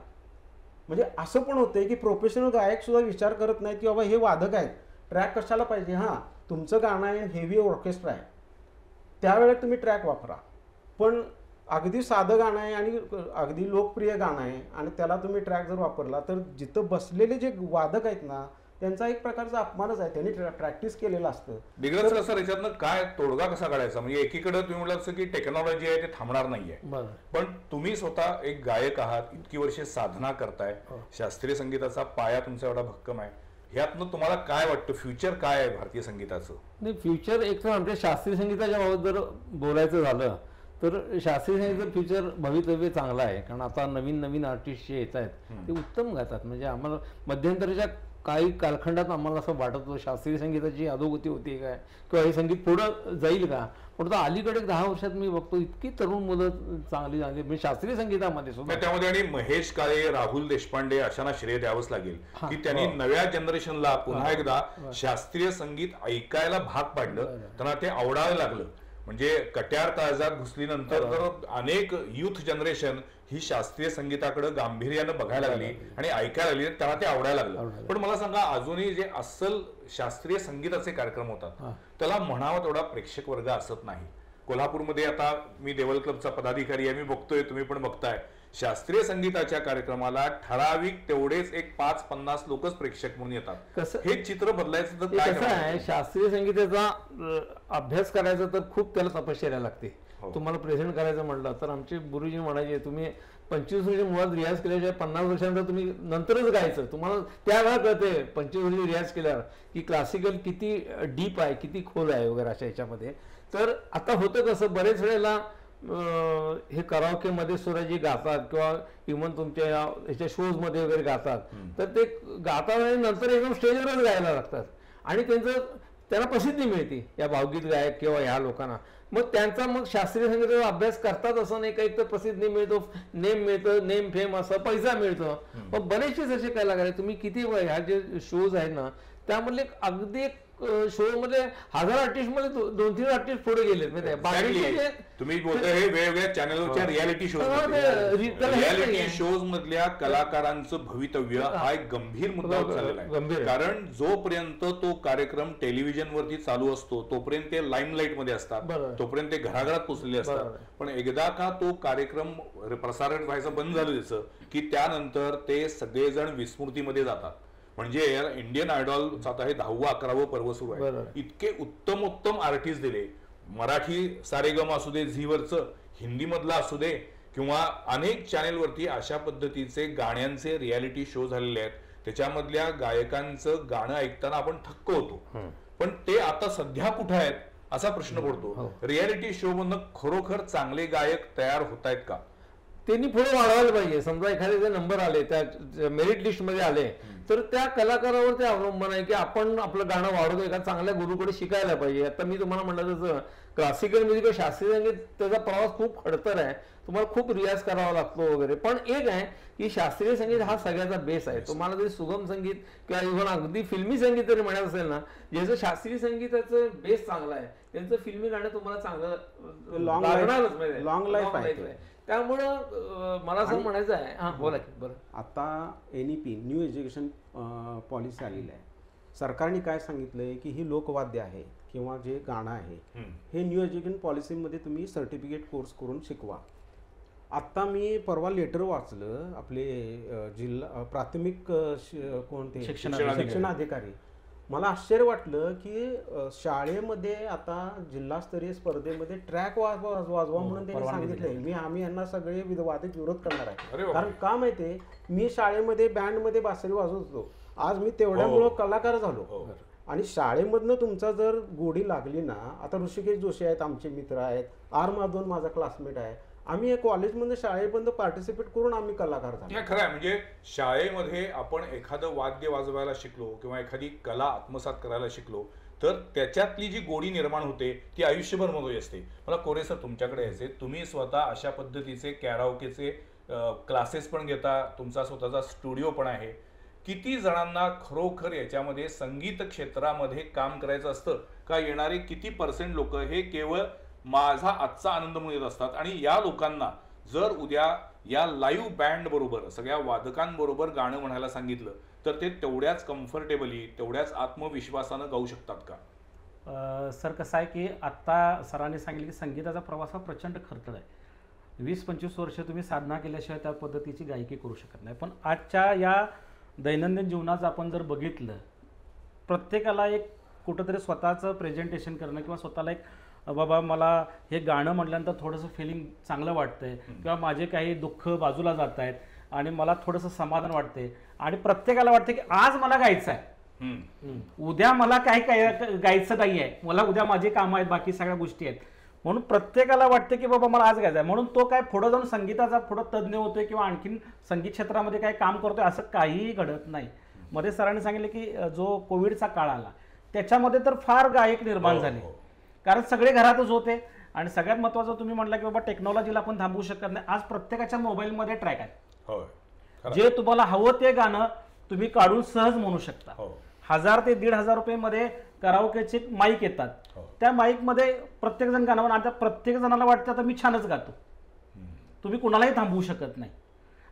म्हणजे असं पण होतंय की प्रोफेशनल गायक सुद्धा विचार करत नाहीत की बाबा हे वादक आहेत, ट्रॅक कशाला पाहिजे. हां, तुमचं गाणं आहे, हेवी ऑर्केस्ट्रा आहे, त्यावेळेला तुम्ही ट्रॅक वापरा. पण अगदी साधं गाणं आहे आणि अगदी लोकप्रिय गाणं आहे आणि त्याला तुम्ही ट्रॅक जर वापरला तर जिथं बसलेले जे वादक आहेत ना त्यांचा एक प्रकारचा अपमानच आहे. त्यांनी प्रॅक्टिस केलेलं असतं. दिग्रज सर, याच्यातनं काय तोडगा कसा काढायचा? म्हणजे एकीकडे तुम्ही म्हटलं असं की टेक्नॉलॉजी आहे ते थांबणार नाहीये, पण तुम्ही स्वतः एक गायक आहात, इतकी वर्षे साधना करताय, शास्त्रीय संगीताचा पाया तुमचा एवढा भक्कम आहे, ह्यातनं तुम्हाला काय वाटतं फ्युचर काय आहे भारतीय संगीताचं? नाही, फ्युचर एक तर आमच्या शास्त्रीय संगीताच्या बाबत जर बोलायचं झालं तर शास्त्रीय संगीताचं फ्युचर भवितव्य चांगलं आहे. कारण आता नवीन आर्टिस्ट जे येत आहेत ते उत्तम गातात. म्हणजे आम्हाला मध्यंतरीच्या काही कालखंडात आम्हाला असं वाटत होतं शास्त्रीय संगीताची अधोगती होती काय किंवा हे संगीत पुढं जाईल का, पण आता अलीकडे 10 वर्षात मी बघतो इतकी तरुण मुलं चांगली म्हणजे शास्त्रीय संगीतामध्ये सुद्धा. त्यामध्ये आणि महेश काळे, राहुल देशपांडे अशांना श्रेय द्यावंच लागेल की त्यांनी नव्या जनरेशनला पुन्हा एकदा शास्त्रीय संगीत ऐकायला भाग पाडलं, त्यांना ते आवडायला लागलं. म्हणजे कट्यार काळजात घुसलीनंतर तर अनेक युथ जनरेशन ही शास्त्रीय संगीताकडे गांभीर्यानं बघायला लागली आणि ऐकायला लागली, त्यांना ते आवडायला लागलं. पण मला सांगा, अजूनही जे अस्सल शास्त्रीय संगीताचे कार्यक्रम होतात त्याला म्हणावा तेवढा प्रेक्षक वर्ग असत नाही. कोल्हापूरमध्ये आता मी देवल क्लबचा पदाधिकारी आहे, मी बघतोय, तुम्ही पण बघताय, शास्त्रीय संगीताच्या कार्यक्रमाला ठराविक तेवढेच एक 5-50 लोकच प्रेक्षक म्हणून येतात. हे चित्र बदलायचं तर काय कसं आहे, शास्त्रीय संगीताचा अभ्यास करायचा तर खूप त्याला तपश्चर्या लागते. तुम्हाला प्रेझेंट करायचं म्हटलं तर आमचे गुरुजी म्हणायचे तुम्ही 25 वर्ष मुळात रियाज केल्याशिवाय 50 वर्षानंतर तुम्ही नंतरच गायचं. तुम्हाला त्यावेळा कळते 25 वर्ष रियाज केल्यावर की क्लासिकल किती डीप आहे, किती खोल आहे वगैरे अशा ह्याच्यामध्ये. तर आता होतं कसं, बरेच वेळेला हे कराओकेमध्ये सुद्धा जे गातात किंवा इव्हन तुमच्या ह्याच्या शोजमध्ये वगैरे गातात तर ते गातात आणि नंतर एकदम स्टेजवरच गायला लागतात आणि त्यांचं त्यांना प्रसिद्धी मिळते या भावगीत गायक किंवा ह्या लोकांना. मग त्यांचा मग शास्त्रीय संगीताचा अभ्यास करतात असं नाही, काही तर प्रसिद्धी मिळतो, नेम मिळतं, नेम फेम असं पैसा मिळतो. पण बरेचसे असे कलाकार आहेत, तुम्ही किती ह्या जे शोज आहेत ना त्यामधले अगदी शो मध्ये 1000 आर्टिस्ट मध्ये 2-3 आर्टिस्ट पुढे गेलेत. Exactly. तुम्ही बोलताय हे वेगवेगळ्या चॅनलवरच्या रियालिटी शोज रियालिटी शोज मधल्या कलाकारांचं भवितव्य हा एक गंभीर मुद्दा चाललेला आहे. कारण जोपर्यंत तो कार्यक्रम टेलिव्हिजनवरती चालू असतो तोपर्यंत ते लाईमलाईट मध्ये असतात, तोपर्यंत ते घराघरात पोचलेले असतात. पण एकदा का तो कार्यक्रम प्रसारण व्हायचं बंद झालं त्याचं की त्यानंतर ते सगळेजण विस्मृतीमध्ये जातात. म्हणजे इंडियन आयडॉलचं आता हे 10व-11व पर्व सुरू आहे. इतके उत्तम आर्टिस्ट दिले, मराठी सारेगम असू दे, झीवरचं, हिंदी मधला असू दे किंवा अनेक चॅनेलवरती अशा पद्धतीचे गाण्यांचे रियालिटी शो झालेले आहेत. त्याच्यामधल्या गायकांचं गाणं ऐकताना आपण थक्क होतो. पण ते आता सध्या कुठे आहेत असा प्रश्न पडतो. रियालिटी शो मधनं खरोखर चांगले गायक तयार होत आहेत का? त्यांनी पुढे वाढवायला पाहिजे. समजा एखादे नंबर आले, त्या मेरिट लिस्ट मध्ये आले, तर त्या कलाकारावर ते अवलंबन आहे की आपण आपलं गाणं वाढवतो, एका चांगल्या गुरुकडे शिकायला पाहिजे. आता मी तुम्हाला म्हटलं तसं क्लासिकल म्युझिक शास्त्रीय संगीत त्याचा प्रवास खूप खडतर आहे, तुम्हाला खूप रियाज करावा लागतो वगैरे. पण एक आहे की शास्त्रीय संगीत हा सगळ्याचा बेस आहे. तुम्हाला जरी सुगम संगीत किंवा इव्हन अगदी फिल्मी संगीत जरी म्हणायचं असेल ना, ज्याचं शास्त्रीय संगीताचं बेस चांगला आहे त्यांचं फिल्मी गाणं तुम्हाला चांगलं लॉंग लाईफ आहे. त्यामुळं मला असं म्हणायचं आहे. हा बोला की. बरं, आता NEP न्यू एज्युकेशन पॉलिसी आलेली आहे. सरकारने काय सांगितलंय की ही लोकवाद्य आहे किंवा जे गाणं आहे हे न्यू एज्युकेशन पॉलिसीमध्ये तुम्ही सर्टिफिकेट कोर्स करून शिकवा. आत्ता मी परवा लेटर वाचलं, आपले जिल्हा प्राथमिक कोणते शिक्षणाधिकारी, मला आश्चर्य वाटलं की शाळेमध्ये आता जिल्हास्तरीय स्पर्धेमध्ये ट्रॅक वाजवा म्हणून त्यांनी सांगितलंय. आम्ही यांना सगळे वादित विरोध करणार आहे. कारण का माहितीये, मी शाळेमध्ये बँडमध्ये बासरी वाजवत होतो, आज मी तेवढ्यामुळं कलाकार झालो. आणि शाळेमधनं तुमचा जर गोडी लागली ना, आता ऋषिकेश जोशी आहेत, आमचे मित्र आहेत, R माधवन माझा क्लासमेट आहे, आम्ही एक कॉलेजमध्ये शाळेबंद पार्टिसिपेट करून आम्ही कलाकार झालो. खरं आहे. म्हणजे शाळेमध्ये आपण एखादं वाद्य वाजवायला शिकलो किंवा एखादी कला आत्मसात करायला शिकलो तर त्याच्यातली जी गोडी निर्माण होते ती आयुष्यभर महत्त्वाची असते. मला कोरे सर तुमच्याकडे यायचे, तुम्ही स्वतः अशा पद्धतीचे कॅराओकेचे क्लासेस पण घेता, तुमचा स्वतःचा स्टुडिओ पण आहे. किती जणांना खरोखर याच्यामध्ये संगीत क्षेत्रामध्ये काम करायचं असतं का? येणारे किती % लोक हे केवळ माझा आजचा आनंद म्हणून येत असतात? आणि या लोकांना जर उद्या या लाईव्ह बँड बरोबर सगळ्या वादकांबरोबर गाणं म्हणायला सांगितलं तर ते तेवढ्याच कम्फर्टेबली, तेवढ्याच आत्मविश्वासानं गाऊ शकतात का? सर कसं आहे की आत्ता सरांनी सांगितलं की संगीताचा प्रवास हा प्रचंड खर्च आहे. 20-25 वर्ष तुम्ही साधना केल्याशिवाय त्या पद्धतीची गायकी करू शकत नाही. पण आजच्या या दैनंदिन जीवनाचं आपण जर बघितलं, प्रत्येकाला एक कुठंतरी स्वतःचं प्रेझेंटेशन करणं किंवा स्वतःला एक बाबा मला हे गाणं म्हटल्यानंतर थोडंसं फिलिंग चांगलं वाटतंय किंवा माझे काही दुःख बाजूला जात आहेत आणि मला थोडंसं समाधान वाटतंय. आणि प्रत्येकाला वाटतं की आज मला गायचं आहे, उद्या मला काही गायचं नाही आहे, मला उद्या माझी कामं आहेत, बाकी सगळ्या गोष्टी आहेत. म्हणून प्रत्येकाला वाटतं की बाबा मला आज गायचं आहे. म्हणून तो काय पुढं जाऊन संगीताचा पुढं तज्ज्ञ होतोय किंवा आणखीन संगीत क्षेत्रामध्ये काही काम करतोय असं काहीही घडत नाही. मध्ये सरांनी सांगितलं की जो कोविडचा काळ आला त्याच्यामध्ये तर फार गायक निर्माण झाले, कारण सगळे घरातच होते. आणि सगळ्यात महत्त्वाचं तुम्ही म्हटलं की बाबा टेक्नॉलॉजीला आपण थांबवू शकत नाही. आज प्रत्येकाच्या मोबाईलमध्ये ट्रॅक आहे, जे तुम्हाला हवं ते गाणं तुम्ही काढून सहज म्हणू शकता. 1000 ते 1500 रुपये कराओकेचे माईक येतात, त्या माईक मध्ये प्रत्येक जण गाणं आणि प्रत्येक जणाला वाटतं आता मी छानच गातो, तुम्ही कुणालाही थांबवू शकत नाही.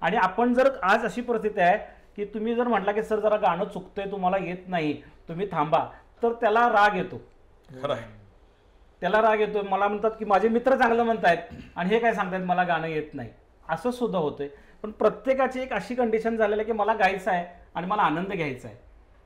आणि आपण जर आज अशी परिस्थिती आहे की तुम्ही जर म्हटला की सर जरा गाणं चुकतंय, तुम्हाला येत नाही, तुम्ही थांबा, तर त्याला राग येतो. त्याला राग येतो. मला म्हणतात की माझे मित्र चांगलं म्हणतायत आणि हे काय सांगतायत मला गाणं येत नाही, असं सुद्धा होतंय. पण प्रत्येकाची एक अशी कंडिशन झालेली आहे की मला गायचं आहे आणि मला आनंद घ्यायचा आहे.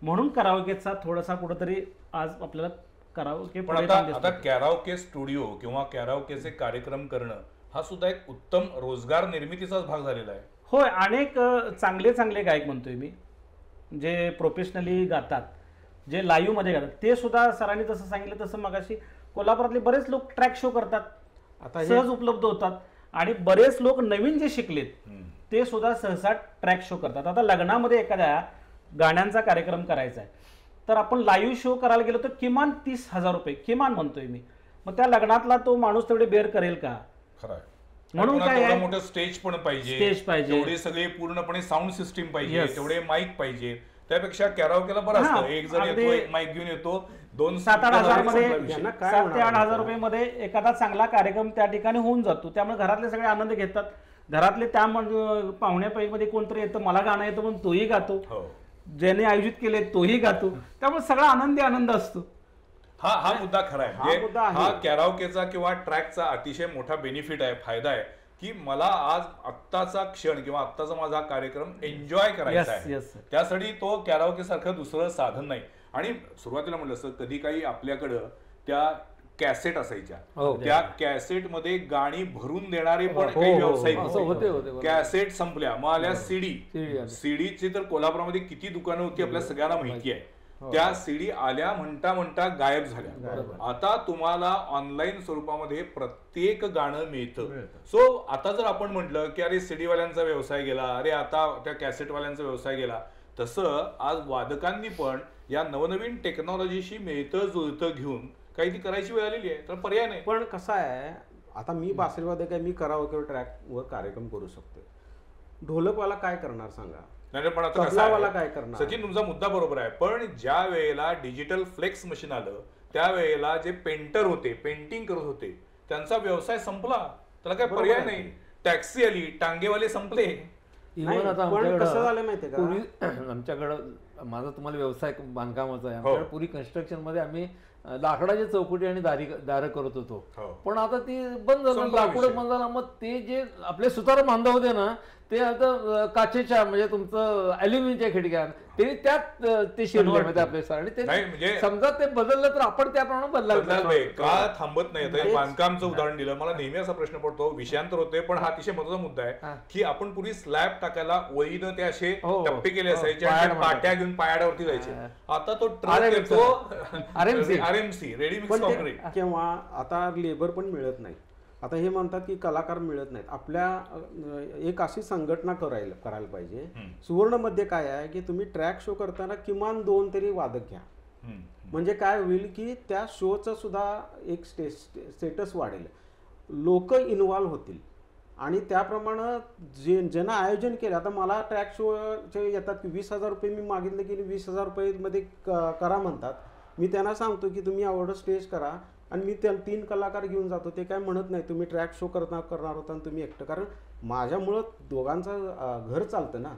म्हणून कराओकेचा थोडासा कुठंतरी आज आपल्याला कराओके. पण आता कॅराओके स्टुडिओ किंवा कॅराओकेचे कार्यक्रम करणं हा सुद्धा एक उत्तम रोजगार निर्मितीचाच भाग झालेला आहे. होय, अनेक चांगले चांगले गायक म्हणतोय मी, जे प्रोफेशनली गातात, जे लाईव्ह मध्ये गातात, ते सुद्धा सरांनी जसं सांगितलं तसं मगाशी कोल्हापुरातले बरेच लोक ट्रॅक शो करतात, आता सहज उपलब्ध होतात. आणि बरेच लोक नवीन जे शिकलेत ते सुद्धा सहसा ट्रॅक शो करतात. आता लग्नामध्ये एखाद्या गाण्यांचा कार्यक्रम करायचा आहे तर आपण लाईव्ह शो करायला गेलो तर किमान 30,000 रुपये किमान म्हणतोय मी. मग त्या लग्नातला तो माणूस तेवढे बेअर करेल का? खरं म्हणून काय आहे, मोठं स्टेज पण पाहिजे, स्टेज पाहिजे, तेवढे सगळे पूर्णपणे साऊंड सिस्टीम पाहिजे, Yes. तेवढे माईक पाहिजे. त्यापेक्षा कॅराओकेला बरं हा, असतं, एक जण अगदी येतो, एक माईक घेऊन येतो, 7-8 हजार मध्ये यांना काय 7 ते होणार 8 हजार आहे? रुपये मध्ये एखादा चांगला कार्यक्रम त्या ठिकाणी होऊन जातो. त्यामुळे घरातले सगळे आनंद घेतात. घरातले त्या पाहुण्यापैकीमध्ये कोणतरी येतं, मला गाणं येतं म्हणून तोही गातो, हो. ज्याने आयोजित केले तोही गातो. त्यामुळे सगळा आनंदी आनंद असतो. हा मुद्दा खरा आहे. हा म्हणजे मुद्दा आहे. हा कॅराओकेचा किंवा ट्रॅकचा अतिशय मोठा बेनिफिट आहे, फायदा आहे की मला आज आत्ताचा क्षण किंवा आत्ताचा माझा कार्यक्रम एन्जॉय करायचा Yes, आहे. yes. त्यासाठी तो कॅराओके सारखं दुसरं साधन नाही. आणि सुरुवातीला म्हटलं असं कधी काही आपल्याकडं त्या कॅसेट असायच्या, हो. त्या कॅसेट मध्ये गाणी भरून देणारे पण हो, काही हो, व्यावसायिक असं होते बरोबर. कॅसेट संपल्या, मग आल्या सीडी. CD आल्या. सीडीची तर कोल्हापुरामध्ये किती दुकानं होती आपल्या सगळ्यांना माहिती आहे. त्या सीडी आल्या म्हणता म्हणता गायब झाल्या. आता तुम्हाला ऑनलाईन स्वरूपामध्ये प्रत्येक गाणं मिळतं. सो आता जर आपण म्हटलं की अरे सीडी वाल्यांचा व्यवसाय गेला, अरे आता त्या कॅसेट वाल्यांचा व्यवसाय गेला, तसं आज वादकांनी पण या नवनवीन टेक्नॉलॉजीशी मिळतं जुळतं घेऊन काही ती करायची वेळ आलेली आहे. तर पर्याय नाही. पण कसं आहे, आता मी बासरीवादक आहे, मी करावं ट्रॅकवर कार्यक्रम करू शकतो. ढोलकवाला काय करणार सांगा? नाही पण आता कसं तबलावाला आहे, काय करणार? सचिन तुमचा मुद्दा बरोबर आहे. पण ज्या वेळेला डिजिटल फ्लेक्स मशीन आलं त्यावेळेला जे पेंटर होते, पेंटिंग करत होते, त्यांचा व्यवसाय संपला. त्याला काय बरोबर पर्याय आहे. नाही. टॅक्सी आली, टांगेवाले संपले. नाही, इव्हन आता पण कसं झालं माहितीये का? पूर्वी आमच्याकडं माझा तुम्हाला व्यवसाय बांधकामाचा आहे. हो. आमच्याकडे पूर्वी कन्स्ट्रक्शन मध्ये आम्ही लाकडाच्या चौकटी आणि दारं करत होतो. हो. पण आता ती बंद झालं, संपला लाकूड विषय. बंद झाला. मग ते जे आपले सुतार बांधव होते ना, ते आता काचेच्या म्हणजे तुमचं अल्युमिनियमच्या खिडक्या त्यांनी त्यात ते शिरले म्हणजे आपले सर. आणि नाही, ते म्हणजे- समजा ते बदललं तर आपण त्याप्रमाणे बदलायला पाहिजे. बदलायला का थांबत नाही? आता तेच. बांधकामचं उदाहरण दिलं, मला नेहमी असा प्रश्न पडतो, विषयांतर होते पण हा अतिशय महत्वाचा मुद्दा हा. आहे की आपण पूर्वी स्लॅब टाकायला वळीनं ते असे हो, टप्पे केले हो, असायचे पायाड आणि ते म्हणतात. पाट्या घेऊन पायाडावरती जायचे. आता तो ट्रक RMC. येतो, RMC. आरएमसी रेडी मिक्स पण ते कॉन्क्रीट. केव्हा आता लेबर पण मिळत नाही. आता हे म्हणतात की कलाकार मिळत नाहीत. आपल्या एक अशी संघटना करायला पाहिजे. सुवर्णमध्ये काय आहे की तुम्ही ट्रॅक शो करताना किमान 2 तरी वादक घ्या. म्हणजे काय होईल की त्या शोचं सुद्धा एक स्टेटस वाढेल, लोक इन्व्हॉल्व्ह होतील. आणि त्याप्रमाणे ज्यांना आयोजन केलं, आता मला ट्रॅक शोचे येतात की 20,000 रुपये मी मागितलं की 20,000 रुपयेमध्ये करा म्हणतात. मी त्यांना सांगतो की तुम्ही एवढं स्टेज करा आणि मी त्या 3 कलाकार घेऊन जातो. ते काय म्हणत नाही तुम्ही ट्रॅक शो करणार होता आणि तुम्ही एकटं, कारण माझ्यामुळं दोघांचं घर चालतं ना.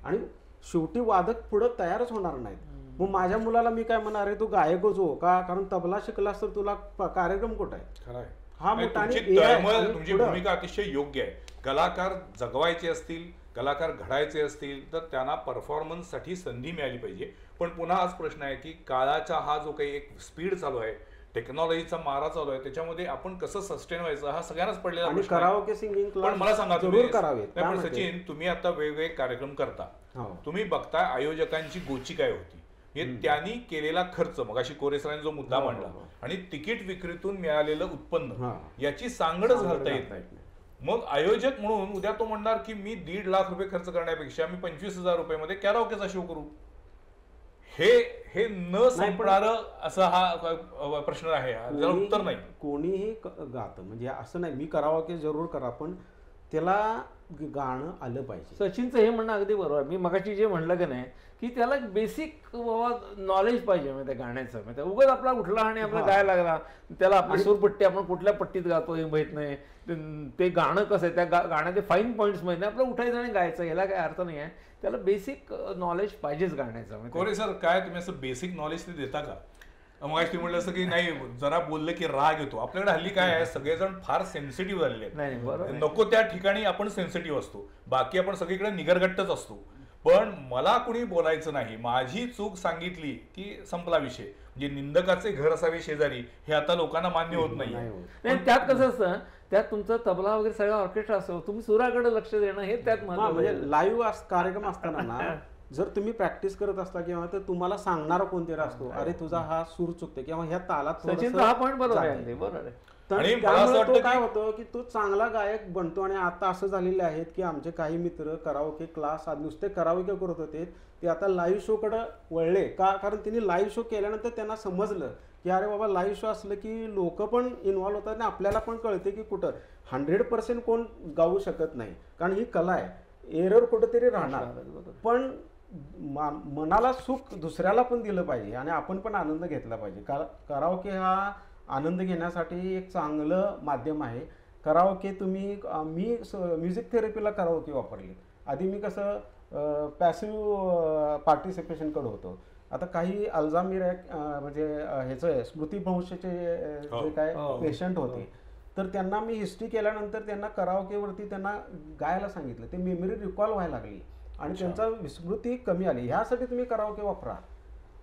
आणि शेवटी वादक पुढं तयारच होणार नाहीत. मग माझ्या मुलाला मी काय म्हणणार आहे, तू गायकच हो का, कारण तबला शिकलास तर तुला कार्यक्रम कुठं आहे? खरं आहे. हा आणि मोठा आणि तुमची AI तळमळ, आणि तुमची पुढं. भूमिका अतिशय योग्य आहे. कलाकार जगवायचे असतील, कलाकार घडायचे असतील तर त्यांना परफॉर्मन्स साठी संधी मिळाली पाहिजे. पण पुन्हा हाच प्रश्न आहे की काळाचा हा जो काही एक स्पीड चालू आहे, टेक्नॉलॉजीचा मारा चालू आहे, त्याच्यामध्ये आपण कसं सस्टेन व्हायचं हा सगळ्यांनाच पडलेला आणि प्रश्न आहे. कराओके सिंगिंग पण मला सांगा, जरूर तुम्ही करावेत. नाही, पण सचिन तुम्ही आता वेगवेगळे कार्यक्रम करता, हो. तुम्ही बघताय आयोजकांची गोची काय होती, हे त्यांनी केलेला खर्च, मगाशी कोरेसरांनी जो मुद्दा हो, मांडला, हो. आणि तिकीट विक्रीतून मिळालेलं उत्पन्न हा. याची सांगडच घालता येत नाही. मग आयोजक म्हणून उद्या तो म्हणणार की मी 1.5 लाख रुपये खर्च करण्यापेक्षा मी 25,000 रुपयामध्ये कॅराओकेचा शो करू. हे न संपणारं असं हा प्रश्न आहे. त्याला उत्तर नाही. कोणीही गातं, म्हणजे असं नाही मी कराओके जरूर करा, पण त्याला गाणं आलं पाहिजे. सचिनचं हे म्हणणं अगदी बरोबर आहे. मी मगाशी जे म्हणलं की नाही की त्याला बेसिक बाबा नॉलेज पाहिजे म्हणजे त्या गाण्याचं. म्हणजे उगाच आपला उठला आणि आपला गायला लागला, त्याला आपली सूरपट्टी आपण कुठल्या पट्टीत गातो हे माहित नाही, ते गाणं कसं आहे, त्या गाण्याचे फाईन पॉईंट्स माहित नाही, आपलं उठायचं आणि गायचं, याला काही अर्थ नाही आहे. त्याला बेसिक नॉलेज पाहिजेच गाण्याचं. कोरे सर, काय तुम्ही असं बेसिक नॉलेज ते देता का? मग तुम्ही म्हटलं असं की नाही जरा बोललं की राग येतो. आपल्याकडे हल्ली काय आहे, सगळेजण फार सेन्सिटिव्ह झालेले आहेत. नको त्या ठिकाणी आपण सेन्सिटिव्ह असतो, बाकी आपण सगळीकडे निगरगट्टच असतो. पण मला कुणी बोलायचं नाही, माझी चूक सांगितली की संपला विषय. म्हणजे निंदकाचे घर असावे शेजारी हे आता लोकांना मान्य होत नाही. त्यात कसं असतं, त्यात तुमचा तबला वगैरे सगळा ऑर्केस्ट्रा असतो, तुम्ही सुराकडे लक्ष देणं हे त्यात म्हणजे लाईव्ह कार्यक्रम असताना ना, जर तुम्ही प्रॅक्टिस करत असता किंवा तर तुम्हाला सांगणारा कोणतरी असतो, अरे तुझा हा सूर चुकते किंवा ह्या तालात सचिनचा हा पॉईंट बरोबर आहे. बरोबर आहे. तर आणि मला असं त्यामुळे वाटतं तो काय की होतं की तो चांगला गायक बनतो. आणि आता असं झालेले आहेत की आमचे काही मित्र कराओके क्लास नुसते कराओके करत होते, ते आता लाईव्ह शो कडे वळले का, कारण त्यांनी लाईव्ह शो केल्यानंतर त्यांना समजलं की अरे बाबा लाईव्ह शो असलं की लोक पण इन्व्हॉल्व्ह होतात आणि आपल्याला पण कळते की कुठं 100% कोण गाऊ शकत नाही, कारण ही कला आहे, एरर कुठंतरी राहणार. पण मनाला सुख दुसऱ्याला पण दिलं पाहिजे आणि आपण पण आनंद घेतला पाहिजे. कराओके हा आनंद घेण्यासाठी एक चांगलं माध्यम आहे. कराओके मी म्युझिक थेरपीला कराओके वापरले. आधी मी कसं पॅसिव्ह पार्टिसिपेशनकडे होतो. आता काही अल्झायमर म्हणजे ह्याचं स्मृतिभ्रंशाचे जे काय पेशंट होते, तर त्यांना मी हिस्ट्री केल्यानंतर त्यांना कराओकेवरती त्यांना गायला सांगितलं, ते मेमरी रिकॉल व्हायला लागली आणि त्यांचा विस्मृती कमी आली. ह्यासाठी तुम्ही कराओके वापरा.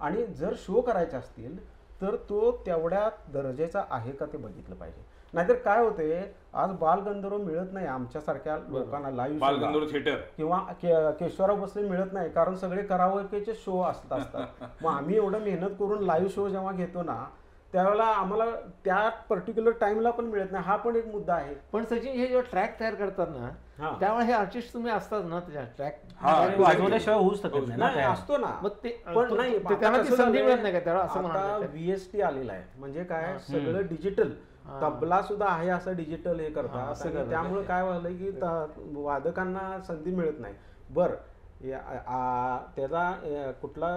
आणि जर शो करायचे असतील तर तो तेवढ्या दर्जाचा आहे का ते बघितलं पाहिजे. नाहीतर काय होते, आज बालगंधर्व मिळत नाही आमच्यासारख्या लोकांना लाईव्ह बालगंधर्व थिएटर किंवा केशवराव भोसले मिळत नाही, कारण सगळे कराओकेचे शो असतात. मग आम्ही एवढं मेहनत करून लाईव्ह शो जेव्हा घेतो ना, त्यावेळेला आम्हाला त्या पर्टिक्युलर टाइमला पण मिळत नाही. हा पण एक मुद्दा आहे. पण सचिन, हे जेव्हा ट्रॅक तयार करतात ना, त्यावेळेला हे आर्टिस्ट तुम्ही असतात ना, त्याच्या ट्रॅक वाजवल्याशिवाय होऊच शकत नाही ना नाही, तयार. असतो ना, मग ते पण नाही, ते त्यांना आता ती कसं संधी झालंय, मिळत नाही का त्याला, असं आता म्हणतात. VST आलेला आहे, म्हणजे काय सगळं डिजिटल, तबला सुद्धा आहे असं डिजिटल हे करतात. आणि त्यामुळे काय व्हायलं की वादकांना संधी मिळत नाही. बर त्याचा कुठला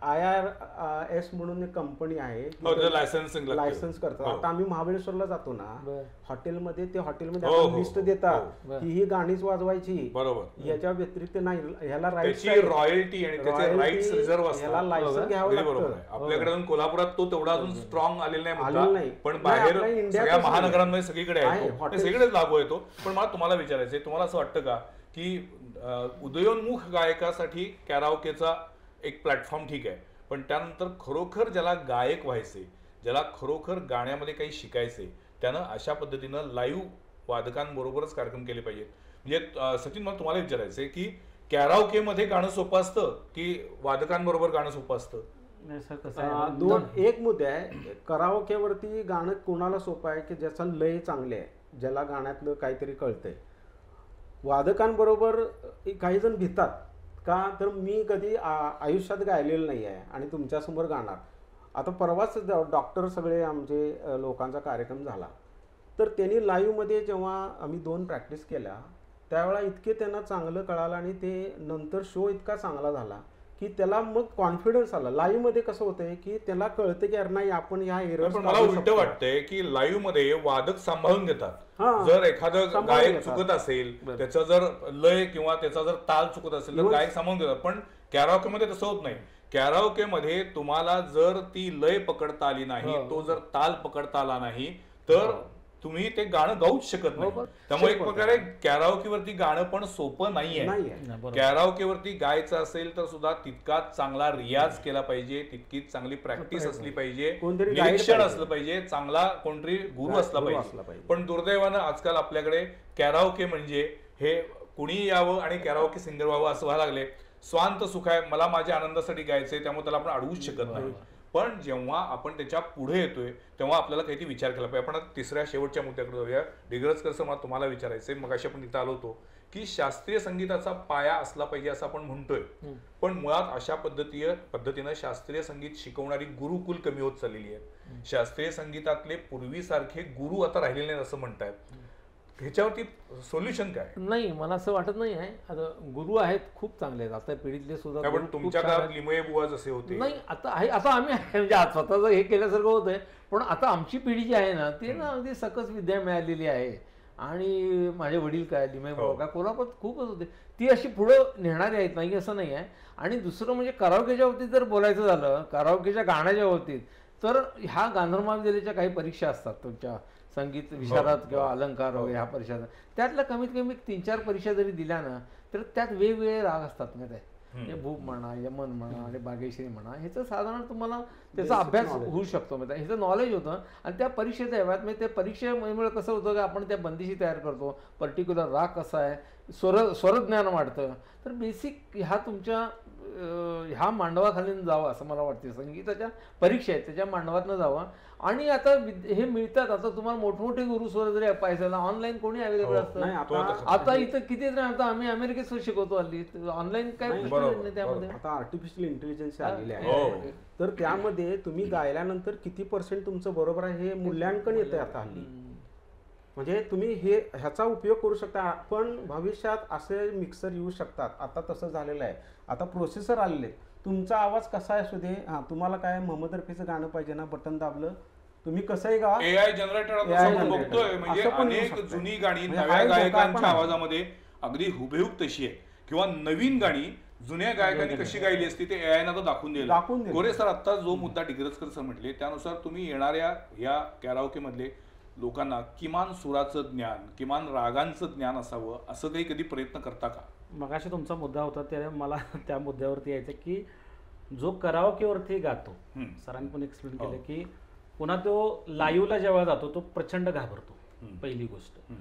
IRS म्हणून एक कंपनी आहे, लायसन्स करतात. आता आम्ही महाबळेश्वरला जातो ना, हॉटेलमध्ये ते हॉटेलमध्ये लिस्ट देतात की ही गाणीच वाजवायची, बरोबर, याच्या व्यतिरिक्त नाही, ह्याला रॉयल्टी आणि त्याचे राईट्स रिझर्व्ह असतात, ह्याला लायसन्स घ्यावं लागतं. आपल्याकडे अजून कोल्हापुरात तो तेवढा अजून स्ट्रॉंग आलेला नाही, पण नाही, बाहेर आपल्या इंडियात सगळ्या तसं महानगरांमध्ये सगळीकडे आहे, हॉटेल सगळीकडे लागू येतो. पण मला तुम्हाला विचारायचंय, तुम्हाला असं वाटतं का की उदयोन्मुख गायकासाठी कॅराओकेचा एक प्लॅटफॉर्म ठीक आहे, पण त्यानंतर खरोखर ज्याला गायक व्हायचे, ज्याला खरोखर गाण्यामध्ये काही शिकायचे, त्यानं अशा पद्धतीनं लाईव्ह वादकांबरोबरच कार्यक्रम केले पाहिजेत. म्हणजे सचिन, मला तुम्हाला विचारायचंय की कॅराओकेमध्ये गाणं सोपं असतं की वादकांबरोबर गाणं सोपं असतं? एक मुद्दा आहे, कराओकेवरती गाणं कोणाला सोपं आहे की ज्याचा लय चांगले आहे, ज्याला गाण्यातलं काहीतरी कळतंय. वादकांबरोबर काही जण भितात का, तर मी कधी आयुष्यात गायलेलं नाही आहे आणि तुमच्यासमोर गाणार. आता परवाच डॉक्टर सगळे आमचे लोकांचा कार्यक्रम झाला, तर त्यांनी लाईव्हमध्ये जेव्हा आम्ही 2 प्रॅक्टिस केल्या, त्यावेळेला इतके त्यांना चांगलं कळालं आणि ते नंतर शो इतका चांगला झाला की त्याला मग कॉन्फिडन्स आला. लाईव्ह मध्ये कसं होतंय की त्याला कळतं की अरे नाही, आपण ह्या एरर. पण मला उलट वाटतंय की लाईव्ह मध्ये वादक सांभाळून घेतात. जर एखादं गायक चुकत असेल, त्याचा जर लय किंवा त्याचा जर ताल चुकत असेल तर गायक सांभाळून घेतात. पण कॅराओके मध्ये तसं होत नाही. कॅराओके मध्ये तुम्हाला जर ती लय पकडता आली नाही, तो जर ताल पकडता आला नाही, तर तुम्ही ते गाणं गाऊच शकत नाही. त्यामुळे एक प्रकारे कॅराओकेवरती गाणं पण सोपं नाहीये. कॅराओकेवरती गायचं असेल तर सुद्धा तितकाच चांगला रियाज केला पाहिजे, तितकीच चांगली प्रॅक्टिस असली पाहिजे, निरीक्षण असलं पाहिजे, चांगला कोणतरी गुरु असला पाहिजे. पण दुर्दैवानं आजकाल आपल्याकडे कॅराओके म्हणजे हे कुणी यावं आणि कॅराओके सिंगर व्हावं असं व्हायला लागले. स्वांत सुख आहे, मला माझ्या आनंदासाठी गायचंय, त्यामुळे त्याला आपण अडवूच शकत नाही. पण जेव्हा आपण त्याच्या पुढे येतोय तेव्हा आपल्याला काहीतरी विचार केला पाहिजे. आपण तिसऱ्या शेवटच्या मुद्द्याकडे जाऊया. डिग्रजकर सर, मला तुम्हाला विचारायचंय, मगाशी आपण इथं आलो होतो की शास्त्रीय संगीताचा पाया असला पाहिजे असं आपण म्हणतोय, पण मुळात अशा पद्धतीनं शास्त्रीय संगीत शिकवणारी गुरुकुल कमी होत चाललेली आहेत. शास्त्रीय संगीतातले पूर्वीसारखे गुरु आता राहिलेले नाहीत असं म्हणतायत. ह्याच्यावरती सोल्युशन काय? नाही, मला असं वाटत नाही आहे. आता गुरु आहेत, खूप चांगले आहेत आता पिढीतले सुद्धा. पण तुमच्या काळात लिमये बुवा जसे होते नाही, आता आहे, आता आम्ही म्हणजे स्वतःच हे केल्यासारखं होतंय. पण आता आमची पिढी जी आहे ना, ती ना अगदी सकस विद्या मिळालेली आहे. आणि माझे वडील काय, लिमये बाबा काय, कोल्हापुरात खूपच होते, ती अशी पुढं नेणारी आहेत, नाही असं नाही आहे. आणि दुसरं म्हणजे कराओकेच्या बाबतीत जर बोलायचं झालं, कराओकेच्या गाण्याच्या बाबतीत, तर ह्या गांधर्व महाविद्यालयाच्या काही परीक्षा असतात तुमच्या संगीत विशारद किंवा अलंकार वगैरे ह्या परीक्षा, त्यातल्या कमीत कमी 3-4 परीक्षा जरी दिल्या ना, तर त्यात वेगवेगळे राग असतात माहिती आहे. भूप म्हणा, यमन म्हणा आणि बागेश्री म्हणा, ह्याचं साधारण तुम्हाला त्याचा अभ्यास होऊ शकतो, म्हणजे ह्याचं नॉलेज होतं. आणि त्या परीक्षेत याव्यात, म्हणजे त्या परीक्षेमुळे कसं होतं की आपण त्या बंदिशी तयार करतो, पर्टिक्युलर राग कसा आहे, स्वरज्ञान वाढतं. तर बेसिक ह्या तुमच्या ह्या मांडवाखाली जावं असं मला वाटतं. संगीताच्या परीक्षा आहेत त्याच्या मांडवातनं जावं. आणि आता हे मिळतात. आता तुम्हाला मोठमोठे गुरु स्वर जरी पाहिजे ऑनलाईन कोणी अवेलेबल असतं. आता इथं किती आता आम्ही अमेरिकेत शिकवतो हल्ली ऑनलाईन काय प्रश्न नाही त्यामध्ये. आता आर्टिफिशियल इंटेलिजन्स आलेले आहे तर त्यामध्ये तुम्ही गायल्यानंतर किती % तुमचं बरोबर आहे हे मूल्यांकन येते आता हल्ली. म्हणजे तुम्ही ह्याचा उपयोग करू शकता. पण भविष्यात असे मिक्सर येऊ शकतात. आता तसं झालेलं आहे. आता प्रोसेसर आलेले आहेत. तुमचा आवाज कसा असू दे, तुम्हाला काय मोहम्मद रफीचं गाणं पाहिजे ना, बटन दाबलं तुम्ही कसंही गा. AI जनरेटर आपण बघतोय म्हणजे अनेक जुनी गाणी नव्या गायकांच्या आवाजामध्ये अगदी हुबेहूब तशी आहे, किंवा नवीन गाणी जुन्या गायकांनी कशी गायली असती ते AI ना दाखवून दिलं. गोरे सर आता जो मुद्दा डिग्रजकर सर म्हटले त्यानुसार तुम्ही येणाऱ्या या कॅराओके मधले लोकांना किमान सुराचं ज्ञान, किमान रागांचं ज्ञान असावं असं काही कधी प्रयत्न करता का? मगाशी तुमचा मुद्दा होता त्याने मला त्या मुद्द्यावरती यायचं की जो कराओकेवरती गातो, सरांनी पण एक्सप्लेन केलं की पुन्हा तो लाईव्हला जेव्हा जातो तो प्रचंड घाबरतो पहिली गोष्ट.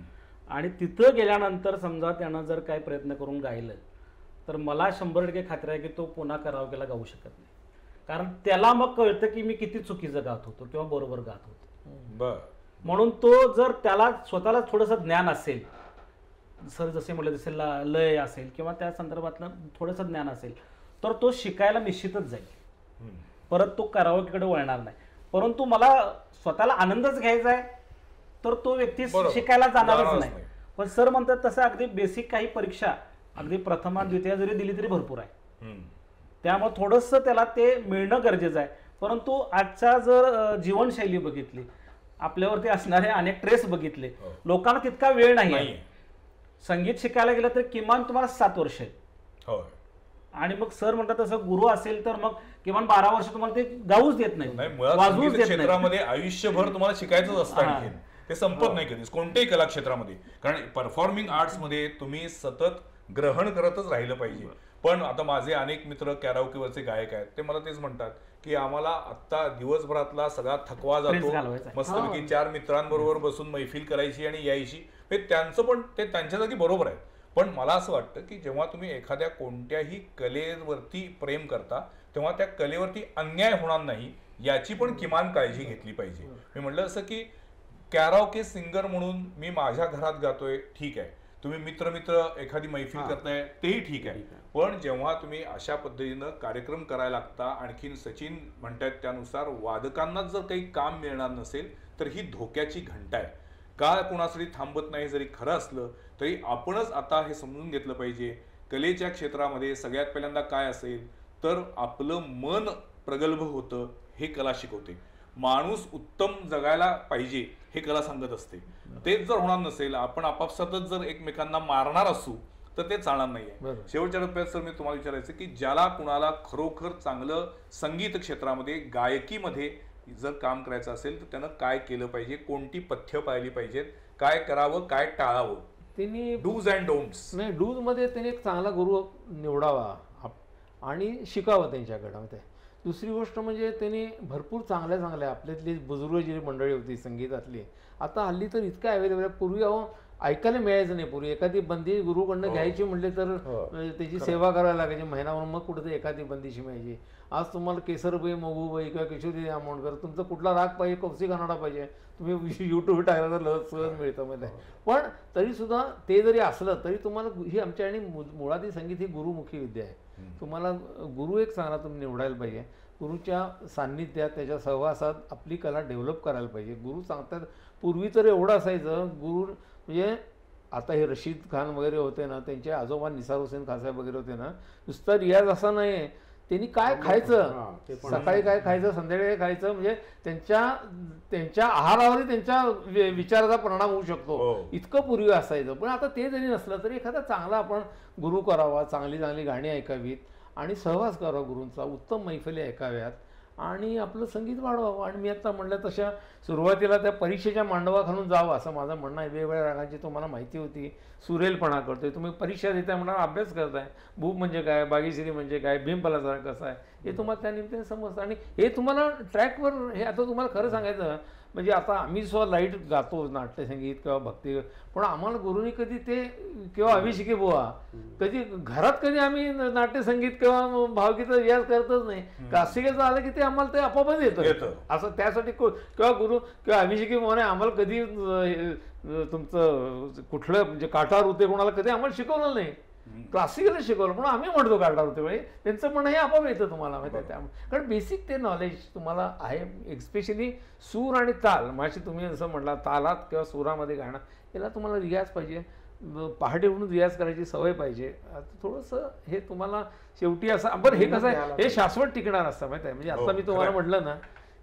आणि तिथं गेल्यानंतर समजा त्यानं जर काही प्रयत्न करून गायलं तर मला 100% खात्री आहे की तो पुन्हा कराओकेला गाऊ शकत नाही. कारण त्याला मग कळतं की मी किती चुकीचं गात होतो किंवा बरोबर गात होतो. म्हणून तो जर त्याला स्वतःला थोडंसं ज्ञान असेल, सर जसे म्हटलं जसे लय असेल किंवा त्या संदर्भातलं थोडंसं ज्ञान असेल तर तो शिकायला निश्चितच जाईल. परत तो कराओकेकडे वळणार नाही. परंतु मला स्वतःला आनंदच घ्यायचा आहे तर तो व्यक्ती शिकायला जाणारच नाही. पण सर म्हणतात तसं अगदी बेसिक काही परीक्षा अगदी प्रथमा द्वितीय जरी दिली तरी भरपूर आहे. त्यामुळे थोडंसं त्याला ते मिळणं गरजेचं आहे. परंतु आजच्या जर जीवनशैली बघितली, आपल्यावरती असणारे अनेक ट्रेस बघितले, लोकांना तितका वेळ नाही. संगीत शिकायला गेलं तर किमान तुम्हाला 7 वर्ष आहेत. आणि मग सर म्हणतात तसं गुरु असेल तर मग किमान 12 वर्ष तुम्हाला ते गाऊच देत नाही, वाजवूच देत क्षेत्रामध्ये आयुष्यभर तुम्हाला शिकायचंच असतं. आणखी ते संपत नाही कधीच कोणत्याही कला क्षेत्रामध्ये. कारण परफॉर्मिंग आर्ट्स मध्ये तुम्ही सतत ग्रहण करतच राहिलं पाहिजे. पण आता माझे अनेक मित्र कॅराओकेवरचे गायक आहेत ते मला तेच म्हणतात की आम्हाला आता दिवसभरातला सगळा थकवा जातो, मस्तपैकी 4 मित्रांबरोबर बसून मैफिल करायची आणि यायची. त्यांचं पण ते त्यांच्या जागी बरोबर आहे. पण मला असं वाटतं की जेव्हा तुम्ही एखाद्या कोणत्याही कलेवरती प्रेम करता तेव्हा त्या कलेवरती अन्याय होणार नाही याची पण किमान काळजी घेतली पाहिजे. मी म्हटलं असं की कॅराओके सिंगर म्हणून मी माझ्या घरात गातोय ठीक आहे, तुम्ही मित्र एखादी मैफिल करताय तेही ठीक आहे. पण जेव्हा तुम्ही अशा पद्धतीनं कार्यक्रम करायला लागता, आणखीन सचिन म्हणतात त्यानुसार वादकांनाच जर काही काम मिळणार नसेल तर ही धोक्याची घंटा आहे. काळ कुणासाठी थांबत नाही जरी खरं असलं तरी आपणच आता हे समजून घेतलं पाहिजे. कलेच्या क्षेत्रामध्ये सगळ्यात पहिल्यांदा काय असेल तर आपलं मन प्रगल्भ होतं हे कला शिकवते. माणूस उत्तम जगायला पाहिजे हे कला सांगत असते. तेच जर होणार नसेल, आपण आपापसातच जर एकमेकांना मारणार असू तर ते चालणार नाहीये. शेवटच्या टप्प्यात सर मी तुम्हाला विचारायचं की ज्याला कुणाला खरोखर चांगलं संगीत क्षेत्रामध्ये गायकीमध्ये जर काम करायचं असेल तर त्यानं काय केलं पाहिजे, कोणती पथ्य पाळली पाहिजेत, काय करावं काय टाळावं, त्यांनी डूज अँड डोंट्स. नाही, डूज मध्ये त्यांनी एक चांगला गुरु निवडावा आणि शिकावं त्यांच्याकडं. दुसरी गोष्ट म्हणजे त्यांनी भरपूर चांगल्या आपल्यातली बुजुर्ग जी मंडळी होती संगीतातली आता हल्ली तर इतकं अवेलेबल आहे. पूर्वी ऐकायला मिळायचं नाही. पूर्वी एखादी बंदी गुरुकडनं घ्यायची म्हटले तर त्याची सेवा करायला लागायची महिनाभर, मग कुठेतरी एखादी बंदीशी मिळायची. आज तुम्हाला केसरबाई, मगूबाई किंवा किशोरी आमोणकर तुमचा कुठला राग पाहिजे, कौशिक कन्नडा पाहिजे, तुम्ही यूट्यूब टाकला तर सहज मिळतं मध्ये. पण तरीसुद्धा ते जरी असलं तरी तुम्हाला ही आमच्या आणि मुळातील संगीत ही गुरुमुखी विद्या आहे. तुम्हाला गुरु एक चांगला तुम्ही निवडायला पाहिजे. गुरुच्या सान्निध्यात त्याच्या सहवासात आपली कला डेव्हलप करायला पाहिजे. गुरु सांगतात पूर्वी तर एवढं असायचं गुरु म्हणजे आता हे रशीद खान वगैरे होते ना, त्यांचे आजोबा निसार हुसेन खासाहेब वगैरे होते ना, नुसता रियाज असा नाही, त्यांनी काय खायचं, सकाळी काय खायचं, संध्याकाळी काय खायचं, म्हणजे त्यांच्या आहारावरही त्यांच्या विचाराचा परिणाम होऊ शकतो. इतकं पूर्वी असायचं. पण आता ते जरी नसलं तरी एखादा चांगला आपण गुरु करावा, चांगली गाणी ऐकावीत आणि सहवास करावा गुरूंचा, उत्तम मैफिली ऐकाव्यात आणि आपलं संगीत वाढवावं. आणि मी आता म्हटलं तशा सुरुवातीला त्या परीक्षेच्या मांडवाखालून जावं असं माझं म्हणणं आहे. वेगवेगळ्या रागांची तुम्हाला माहिती होती, सुरेलपणा करतोय तुम्ही, परीक्षा देताय म्हणा, अभ्यास करताय, भूप म्हणजे काय, बागेश्री म्हणजे काय, भीमपलाचा कसा आहे हे तुम्हाला त्या निमित्ताने समजतं. आणि हे तुम्हाला ट्रॅकवर हे आता तुम्हाला खरं सांगायचं म्हणजे आता आम्ही सुद्धा लाईट गातो नाट्यसंगीत किंवा भक्ती, पण आम्हाला गुरुनी कधी ते किंवा अभिषेकी बुवा कधी घरात कधी आम्ही नाट्यसंगीत किंवा भावगीत रियाज करतच नाही. क्लासिकलचं आलं की ते आम्हाला ते आपोआपच येतं असं. त्यासाठी किंवा गुरु किंवा अभिषेकी बुवाने आम्हाला कधी तुमचं कुठलं म्हणजे काठावर होते कोणाला कधी आम्हाला शिकवलं नाही, क्लासिकल शिकवलं पण आम्ही म्हणतो काढणार होते वेळी त्यांचं म्हणणं हे आपोआप येतं तुम्हाला माहिती आहे. त्यामुळे कारण बेसिक ते नॉलेज तुम्हाला आहे. एक्स्पेशली सूर आणि ताल, माझी तुम्ही जसं म्हटलं तालात किंवा सुरामध्ये गाणं याला तुम्हाला रियाज पाहिजे, पहाटे उठून रियाज करायची सवय पाहिजे. थोडंसं हे तुम्हाला शेवटी असं बरं हे कसं आहे हे शाश्वत टिकणार असतं माहिती आहे. म्हणजे आता मी तुम्हाला म्हटलं ना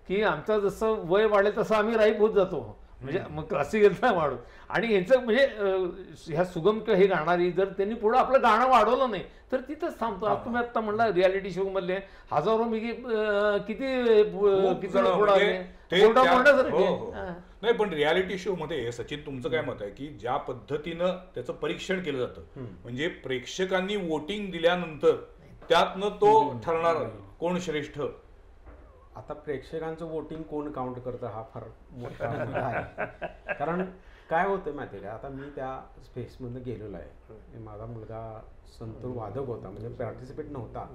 की आमचं जसं वय वाढेल तसं आम्ही राईप होत जातो, म्हणजे मग क्लासिकलचा वाढू. आणि यांचं म्हणजे ह्या सुगम किंवा हे गाणारी जर त्यांनी पुढं आपलं गाणं वाढवलं नाही तर तिथंच थांबतो. आता तुम्ही आता म्हणला रियालिटी शो मधले हजारो किती पुढं नाही, पण रियालिटी शो मध्ये सचिन तुमचं काय मत आहे की ज्या पद्धतीनं त्याचं परीक्षण केलं जातं म्हणजे प्रेक्षकांनी वोटिंग दिल्यानंतर त्यातनं तो ठरणार कोण श्रेष्ठ. आता प्रेक्षकांचं वोटिंग कोण काउंट करतं हा फार मोठा मुद्दा आहे. कारण काय होतं माहिती आहे का, आता मी त्या स्पेसमधनं गेलेलो आहे. माझा मुलगा संतूर वादक होता, म्हणजे पार्टिसिपेट नव्हता,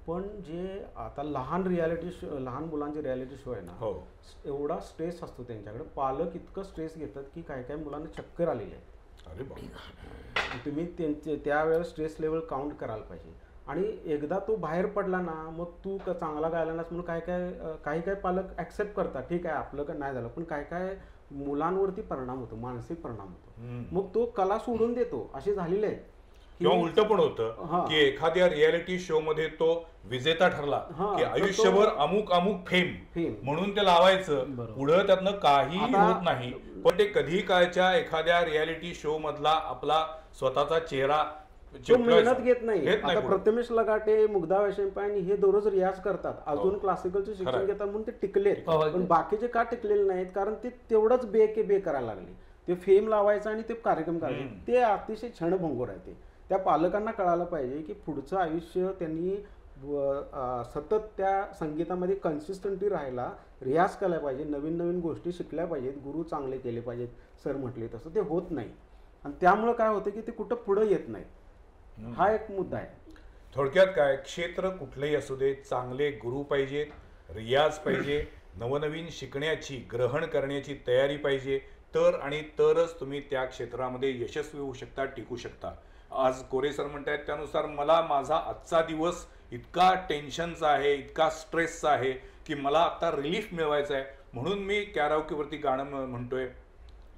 पण जे आता लहान रियालिटी शो, लहान मुलांचे रियालिटी शो आहे ना, एवढा स्ट्रेस असतो त्यांच्याकडे. पालक इतकं स्ट्रेस घेतात की काही काही मुलांना चक्कर आलेली आहे. तुम्ही त्यांचे त्यावेळेस स्ट्रेस लेवल काउंट करायला पाहिजे. आणि एकदा तो बाहेर पडला ना मग तू चांगला गायला नास म्हणून काही पालक ॲक्सेप्ट करतात, ठीक आहे आपलं का नाही झालं, पण काय मुलांवरती परिणाम होतो, मानसिक परिणाम होतो, मग तो कला सोडून देतो. असे झालेले आहेत. किंवा उलट पण होतं की एखाद्या रियालिटी शो मध्ये तो विजेता ठरला की आयुष्यभर अमुक अमुक फेम म्हणून ते लावायचं, पुढं त्यातनं काही होत नाही. पण ते कधी काळच्या एखाद्या रियालिटी शो मधला आपला स्वतःचा चेहरा मेहनत घेत नाही. आता प्रथमेश लगाटे, मुग्धा वैशंपायनी हे दररोज रियाज करतात, अजून क्लासिकलचं शिक्षण घेतात म्हणून ते टिकलेत. पण बाकीचे का टिकलेले नाहीत, कारण ते तेवढंच बे करायला लागले. ते फेम लावायचं आणि ते कार्यक्रम करायचे, ते अतिशय क्षणभंगूर आहे. ते त्या पालकांना कळायला पाहिजे की पुढचं आयुष्य त्यांनी सतत त्या संगीतामध्ये कन्सिस्टंटली राहायला रियाज केला पाहिजे, नवीन नवीन गोष्टी शिकल्या पाहिजेत, गुरु चांगले केले पाहिजेत. सर म्हटले तसं ते होत नाही आणि त्यामुळं काय होतं की ते कुठं पुढं येत नाही. हा एक मुद्दा आहे. थोडक्यात काय, क्षेत्र कुठलंही असू दे, चांगले गुरु पाहिजेत, रियाज पाहिजे, नवनवीन शिकण्याची ग्रहण करण्याची तयारी पाहिजे, तरच तुम्ही त्या क्षेत्रामध्ये यशस्वी होऊ शकता, टिकू शकता. आज कोरे सर म्हणतात त्यानुसार मला माझा आजचा दिवस इतका टेन्शनचा आहे, इतका स्ट्रेसचा आहे की मला आता रिलीफ मिळवायचा आहे म्हणून मी कॅराओकेवरती गाणं म्हणतोय,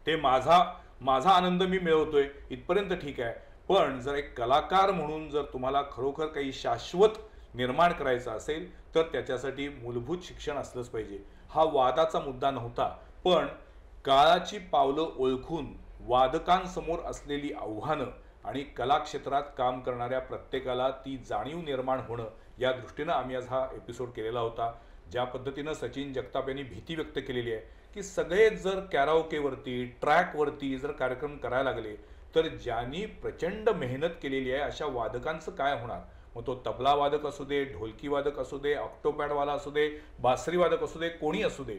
ते माझा आनंद मी मिळवतोय, इथपर्यंत ठीक आहे. पण जर एक कलाकार म्हणून जर तुम्हाला खरोखर काही शाश्वत निर्माण करायचं असेल तर त्याच्यासाठी मूलभूत शिक्षण असलंच पाहिजे. हा वादाचा मुद्दा नव्हता, पण काळाची पावलं ओळखून वादकांसमोर असलेली आव्हानं आणि कला क्षेत्रात काम करणाऱ्या प्रत्येकाला ती जाणीव निर्माण होणं या दृष्टीनं आम्ही आज हा एपिसोड केलेला होता. ज्या पद्धतीनं सचिन जगताप यांनी भीती व्यक्त केलेली आहे की सगळे जर कॅराओकेवरती ट्रॅकवरती जर कार्यक्रम करायला लागले तर ज्यांनी प्रचंड मेहनत केलेली आहे अशा वादकांचं काय होणार. मग तो तबला वादक असू दे, ढोलकी वादक असू दे, ऑक्टोपॅडवाला असू दे, बासरी वादक असू दे, कोणी असू दे,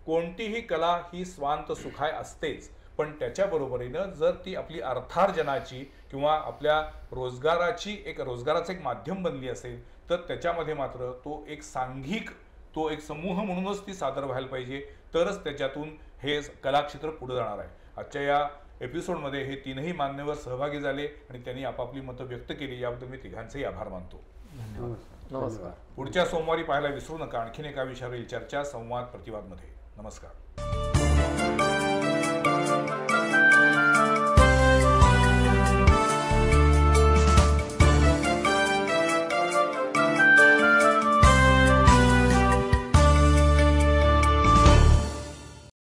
कोणतीही कला ही स्वांत सुखाय असतेच, पण त्याच्या बरोबरीनं जर ती आपली अर्थार्जनाची किंवा आपल्या रोजगाराचं एक माध्यम बनली असेल तर त्याच्यामध्ये मात्र तो एक सांघिक, तो एक समूह म्हणूनच ती सादर व्हायला पाहिजे, तरच त्याच्यातून हे कलाक्षेत्र पुढे जाणार आहे. आजच्या या एपिसोडमध्ये हे तीनही मान्यवर सहभागी झाले आणि त्यांनी आपापली मतं व्यक्त केली, याबद्दल मी तिघांचेही आभार मानतो. नमस्कार. पुढच्या सोमवारी पाहायला विसरू नका आणखीन एका विषयावरील चर्चा संवाद प्रतिवादमध्ये. नमस्कार.